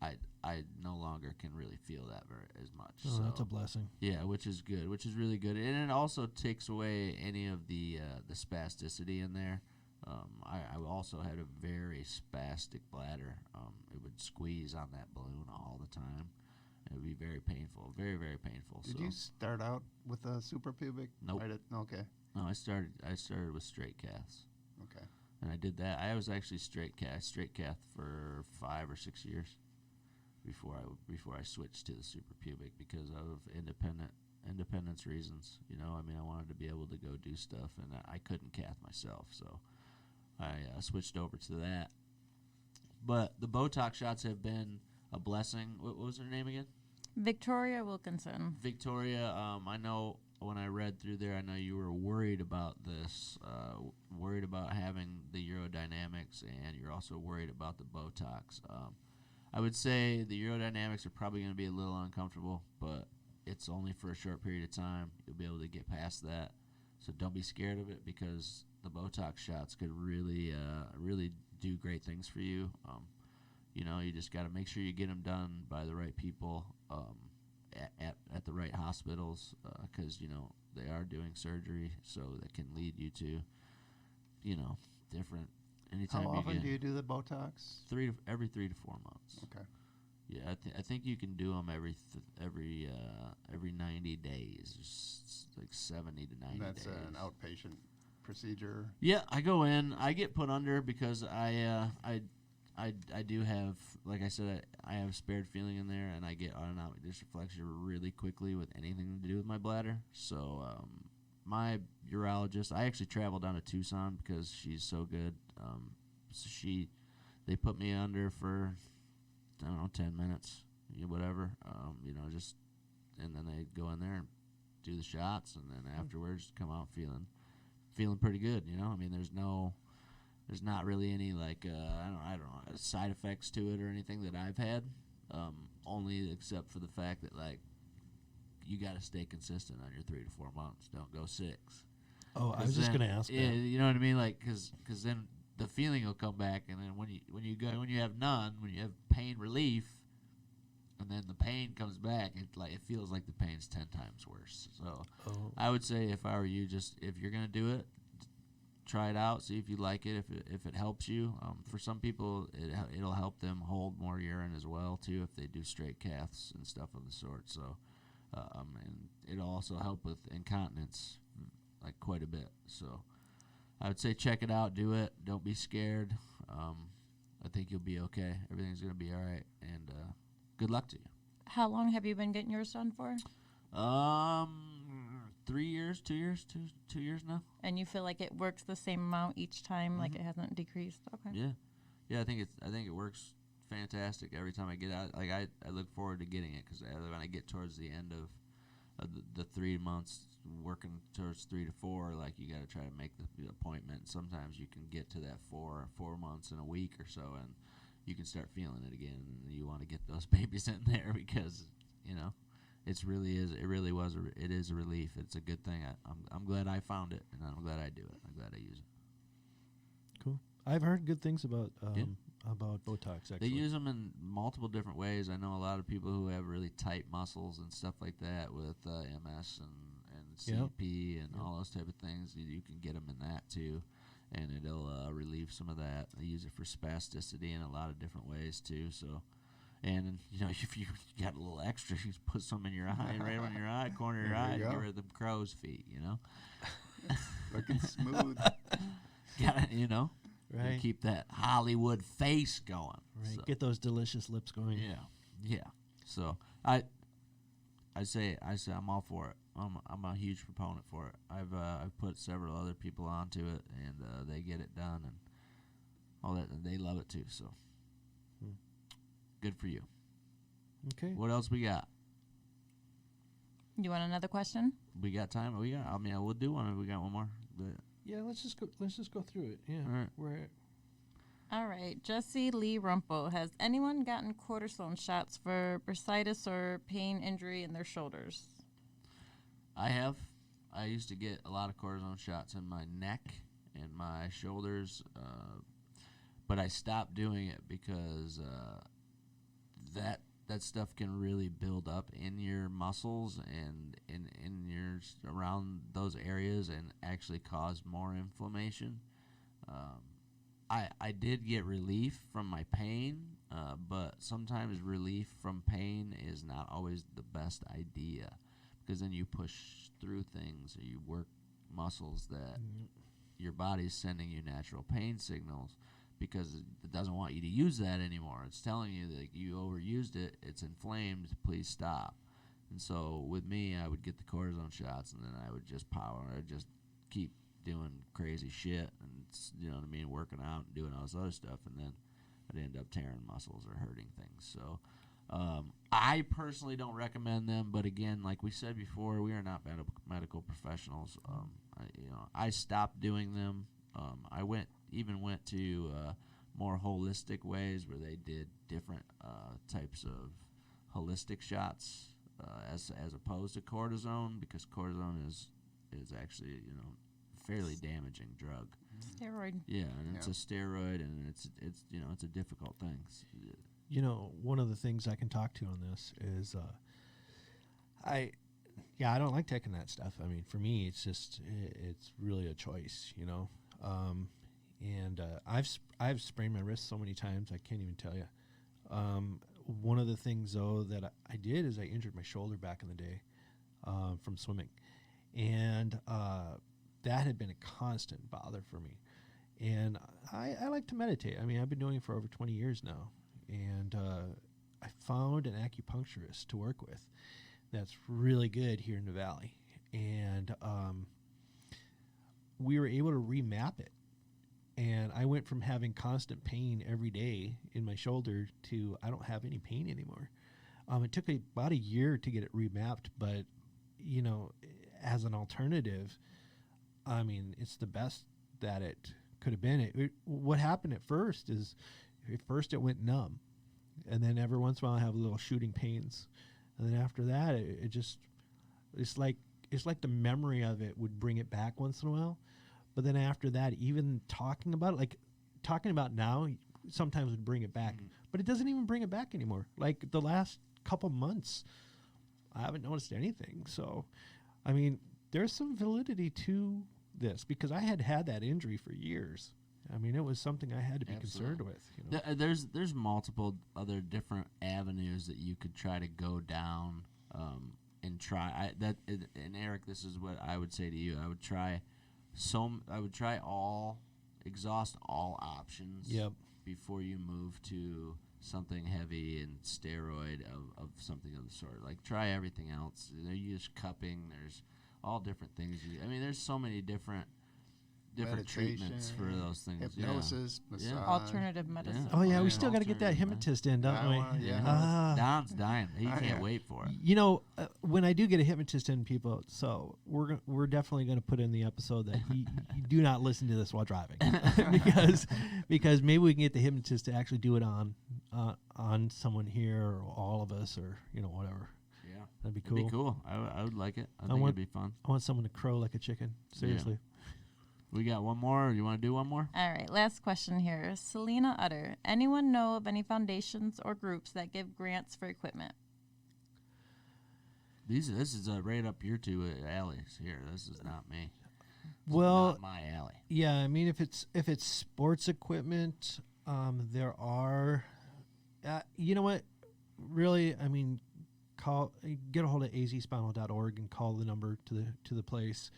I no longer can really feel that as much. Oh, so that's a blessing. Yeah, which is good, which is really good, and it also takes away any of the spasticity in there. I also had a very spastic bladder. It would squeeze on that balloon all the time. It would be very painful, very, very painful. Did you start out with a suprapubic? Nope. Okay. No, I started with straight caths. Okay. And I did that. I was actually straight cath for 5 or 6 years before I switched to the suprapubic because of independence reasons. I wanted to be able to go do stuff, and I couldn't cath myself, so I switched over to that. But the Botox shots have been a blessing. What was her name again? Victoria Wilkinson. Victoria, I know when I read through there, I know you were worried about this, worried about having the urodynamics, and you're also worried about the Botox. I would say the urodynamics are probably going to be a little uncomfortable, but it's only for a short period of time. You'll be able to get past that. So don't be scared of it because the Botox shots could really do great things for you. You just got to make sure you get them done by the right people at the right hospitals because, they are doing surgery, so that can lead you to, different. Anytime How often do you do the Botox? Every 3 to 4 months. Okay. Yeah, I think you can do them every 90 days. It's like 70 to 90 and that's days. An outpatient procedure. Yeah, I go in. I get put under because I do have, like I said, I have spared feeling in there, and I get autonomic dysreflexia really quickly with anything to do with my bladder. So my urologist, I actually traveled down to Tucson because she's so good. They put me under for, 10 minutes, whatever, and then they go in there and do the shots, and then afterwards come out feeling pretty good. There's not really any I don't know side effects to it or anything that I've had, only except for the fact that you got to stay consistent on your 3 to 4 months. Don't go 6. Oh, I was just going to ask. Yeah, you know what I mean, because then the feeling will come back, and then when you have none, when you have pain relief, and then the pain comes back, it feels like the pain's 10 times worse. So I would say if I were you, if you're gonna do it, try it out, see if you like it, if it helps you. For some people, it'll help them hold more urine as well too if they do straight caths and stuff of the sort. So and it'll also help with incontinence quite a bit. So I would say check it out, do it. Don't be scared. I think you'll be okay. Everything's going to be all right, and good luck to you. How long have you been getting yours done for? 3 years, 2 years, 2 years now. And you feel like it works the same amount each time, Mm-hmm. like it hasn't decreased? Okay. Yeah. I think it works fantastic every time I get out. I look forward to getting it because when I get towards the end of the 3 months, working towards 3 to 4, you got to try to make the appointment. Sometimes you can get to that 4 months in a week or so, and you can start feeling it again. And you want to get those babies in there because it is a relief. It's a good thing. I'm glad I found it, and I'm glad I do it. I'm glad I use it. Cool. I've heard good things about Botox. Actually, they use them in multiple different ways. I know a lot of people who have really tight muscles and stuff like that with MS and CP and all those type of things. You can get them in that too, and it'll relieve some of that. They use it for spasticity in a lot of different ways too. So, and if you got a little extra, you just put some in your eye, right on your eye, corner of your eye, to get rid of them crow's feet. Looking smooth. Got it, Right. Keep that Hollywood face going. Right. So. Get those delicious lips going. Yeah. Yeah. So I say I'm all for it. I'm a huge proponent for it. I've put several other people onto it, and they get it done, and all that, and they love it too. So good for you. Okay. What else we got? You want another question? We got time. I mean, we'll do one. We got one more. But yeah, let's just go through it. Yeah. All right. All right. Jesse Lee Rumpel. Has anyone gotten cortisone shots for bursitis or pain injury in their shoulders? I have. I used to get a lot of cortisone shots in my neck and my shoulders, but I stopped doing it because that stuff can really build up in your muscles and in your around those areas and actually cause more inflammation. I did get relief from my pain, but sometimes relief from pain is not always the best idea, because then you push through things or you work muscles that your body's sending you natural pain signals because it doesn't want you to use that anymore. It's telling you that you overused it, it's inflamed, please stop. And so with me, I would get the cortisone shots, and then I would just I'd just keep doing crazy shit and, you know what I mean, working out and doing all this other stuff, and then I'd end up tearing muscles or hurting things. So I personally don't recommend them, but again, like we said before, we are not medical professionals. I stopped doing them. I went to more holistic ways where they did different types of holistic shots as opposed to cortisone, because cortisone is actually, fairly damaging drug. Steroid. Yeah, and it's a steroid, and it's a difficult thing. One of the things I can talk to on this is I don't like taking that stuff. I mean, for me, it's really a choice, and I've sprained my wrist so many times I can't even tell you. One of the things though that I did is I injured my shoulder back in the day from swimming, and that had been a constant bother for me. And I like to meditate. I mean, I've been doing it for over 20 years now, and I found an acupuncturist to work with that's really good here in the valley, and we were able to remap it. And I went from having constant pain every day in my shoulder to I don't have any pain anymore. It took about a year to get it remapped, but, as an alternative, I mean, it's the best that it could have been. What happened at first it went numb. And then every once in a while I have little shooting pains. And then after that, it's like the memory of it would bring it back once in a while. But then after that, even talking about now, sometimes would bring it back. But it doesn't even bring it back anymore. Like the last couple months, I haven't noticed anything. So, I mean, there's some validity to this, because I had that injury for years. I mean, it was something I had to be concerned with. There's multiple other different avenues that you could try to go down and try. And Eric, this is what I would say to you. I would exhaust all options before you move to something heavy and steroid of something of the sort. Like, try everything else. You use cupping. There's all different things. There's so many different treatments for those things. Hypnosis, massage. Alternative medicine. Oh, yeah, we still got to get that hypnotist in, don't we? Yeah. Don's dying. He can't wait for it. When I do get a hypnotist in, people, so we're definitely going to put in the episode that you do not listen to this while driving, because maybe we can get the hypnotist to actually do it on someone here or all of us, or whatever. Yeah, that'd be cool. It'd be cool. I would like it. I think it'd be fun. I want someone to crow like a chicken. Seriously. Yeah. We got one more. You want to do one more? All right. Last question here. Selena Utter. Anyone know of any foundations or groups that give grants for equipment? This is right up your two alleys here. This is not me. Well, not my alley. Yeah, I mean, if it's sports equipment, there are. You know what? Really, I mean, get a hold of azspinal.org and call the number to the place.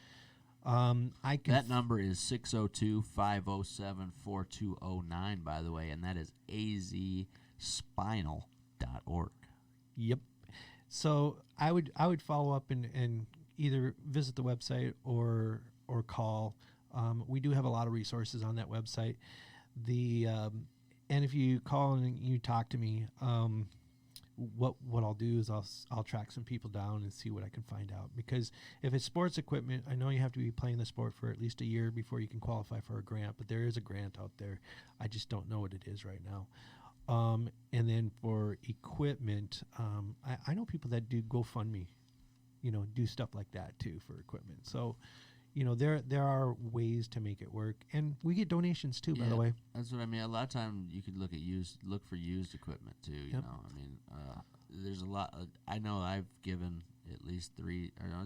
That number is 602-507-4209, by the way, and that is azspinal.org. Yep. So I would follow up and either visit the website or call. We do have a lot of resources on that website. And if you call and you talk to me, what I'll do is I'll track some people down and see what I can find out. Because if it's sports equipment, I know you have to be playing the sport for at least a year before you can qualify for a grant. But there is a grant out there. I just don't know what it is right now. And then for equipment, I know people that do GoFundMe, do stuff like that too for equipment. So, there are ways to make it work, and we get donations too. By the way, that's what I mean. A lot of times you could look for used equipment too. You know, I mean, there's a lot. I know I've given at least 3. Or no,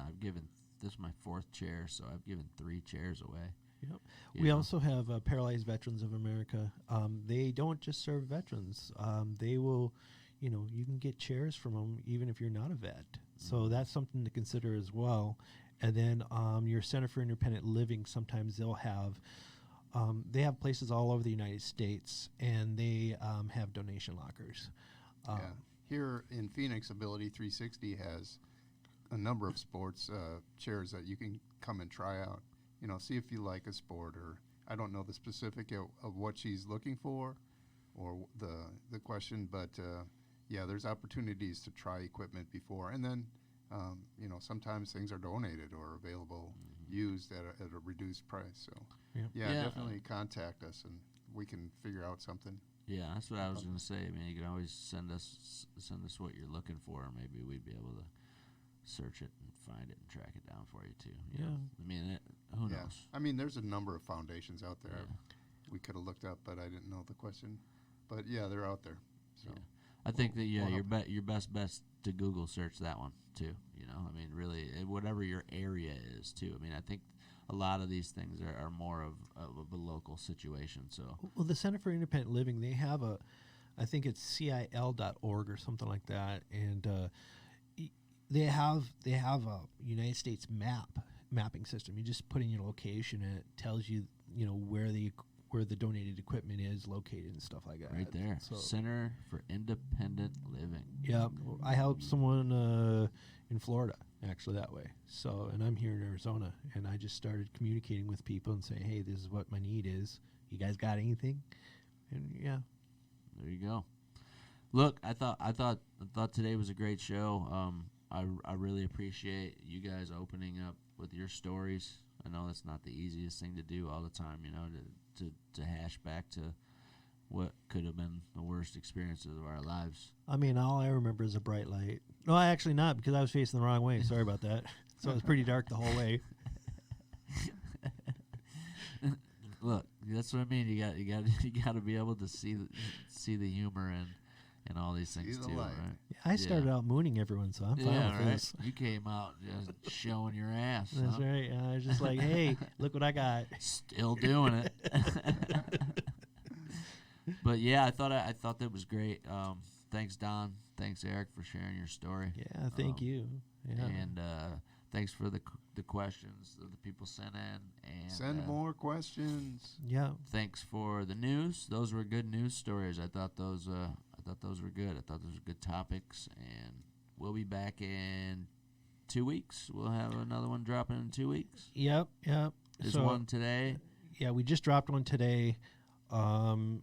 I've given. This is my 4th chair, so I've given 3 chairs away. Yep. We also have Paralyzed Veterans of America. They don't just serve veterans. They will, you can get chairs from them even if you're not a vet. So that's something to consider as well. And then your Center for Independent Living, sometimes they'll have, they have places all over the United States, and they have donation lockers. Here in Phoenix, Ability 360 has a number of sports chairs that you can come and try out. See if you like a sport, or I don't know the specific of what she's looking for or the question, but there's opportunities to try equipment before. And then, sometimes things are donated or available, used at a reduced price. So, definitely contact us and we can figure out something. Yeah, that's what I was going to say. I mean, you can always send us what you're looking for. Maybe we'd be able to search it and find it and track it down for you too. You know? I mean, who knows? I mean, there's a number of foundations out there we could have looked up, but I didn't know the question. But they're out there. So I think that your best bet's to Google search that one too. I mean, really, whatever your area is too. I mean, I think a lot of these things are more of a local situation. So the Center for Independent Living, they have I think it's CIL.org or something like that, and they have a United States mapping system. You just put in your location and it tells you where the donated equipment is located and stuff like that. Right there, so, Center for Independent Living. Yeah, I helped someone in Florida actually that way. So, and I'm here in Arizona, and I just started communicating with people and saying, "Hey, this is what my need is. You guys got anything?" And there you go. Look, I thought today was a great show. I really appreciate you guys opening up with your stories. I know that's not the easiest thing to do all the time, to hash back to what could have been the worst experiences of our lives. I mean, all I remember is a bright light. No, actually not, because I was facing the wrong way. Sorry about that. So it was pretty dark the whole way. Look, that's what I mean. You got to be able to see the humor and all these things too, right? Yeah, I started out mooning everyone, so I'm fine with this. You came out just showing your ass. That's right. I was just like, "Hey, look what I got." Still doing it. But I thought that was great. Thanks, Don. Thanks, Eric, for sharing your story. Yeah, thank you. Yeah. And thanks for the questions that the people sent in. And send more questions. Yeah. Thanks for the news. Those were good news stories. I thought those were good. I thought those were good topics. And we'll be back in 2 weeks. We'll have another one dropping in 2 weeks. Yep. There's one today. Yeah, we just dropped one today. And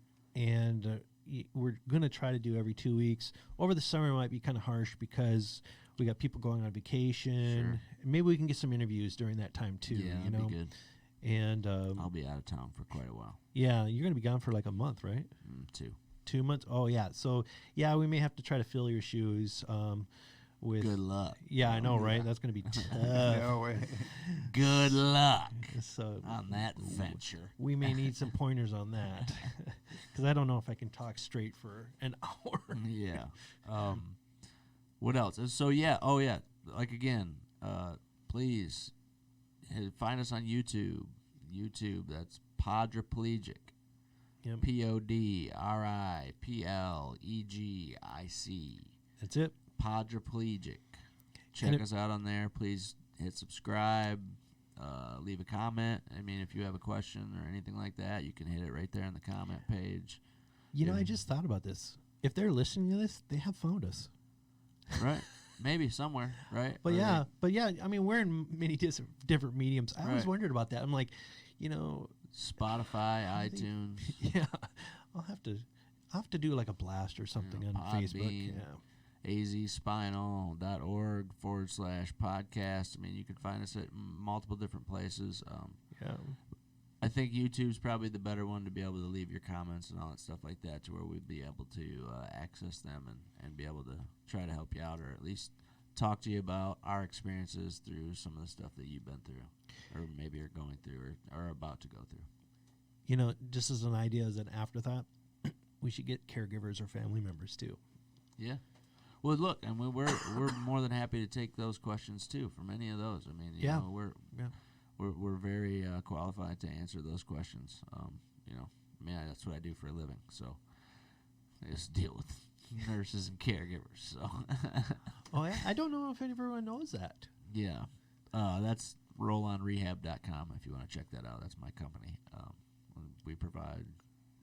we're going to try to do every 2 weeks. Over the summer, it might be kind of harsh because we got people going on vacation. Sure. Maybe we can get some interviews during that time, too. Yeah, that'd be good. And I'll be out of town for quite a while. Yeah, you're going to be gone for like a month, right? 2. 2 months? Oh, yeah. So, we may have to try to fill your shoes. With good luck. Yeah, I know, right? That's going to be tough. No way. Good luck so on that venture. We may need some pointers on that because I don't know if I can talk straight for an hour. Yeah. What else? So like again, please find us on YouTube. That's Podriplegic. Yep. Podriplegic. That's it. Podriplegic. Check us out on there. Please hit subscribe. Leave a comment. I mean, if you have a question or anything like that, you can hit it right there on the comment page. I just thought about this. if they're listening to this, they have found us. Right. Maybe somewhere, right? But I mean, we're in many different mediums. I always wondered about that. I'm like, Spotify, iTunes. Yeah, I'll have to do like a blast or something on Facebook. azspinal.org/podcast. I mean, you can find us at multiple different places. I think YouTube's probably the better one to be able to leave your comments and all that stuff like that, to where we'd be able to access them and be able to try to help you out, or at least talk to you about our experiences through some of the stuff that you've been through, or maybe are going through, or are about to go through. Just as an idea, as an afterthought, we should get caregivers or family members too. Yeah. Well, look, and we're more than happy to take those questions too, from any of those. I mean, we're very qualified to answer those questions. That's what I do for a living. So I just deal with nurses and caregivers. So. I don't know if everyone knows that. Yeah, that's rollonrehab.com if you want to check that out. That's my company. We provide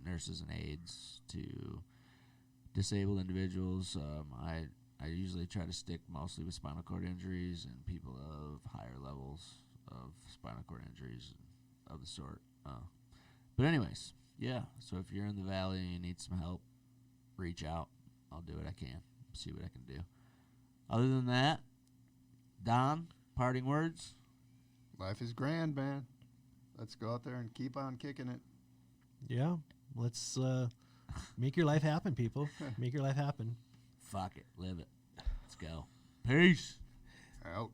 nurses and aides to disabled individuals. I usually try to stick mostly with spinal cord injuries and people of higher levels of spinal cord injuries of the sort. But anyways, so if you're in the valley and you need some help, reach out. I'll do what I can. See what I can do. Other than that, Don, parting words? Life is grand, man. Let's go out there and keep on kicking it. Yeah. Let's make your life happen, people. Make your life happen. Fuck it. Live it. Let's go. Peace. Out.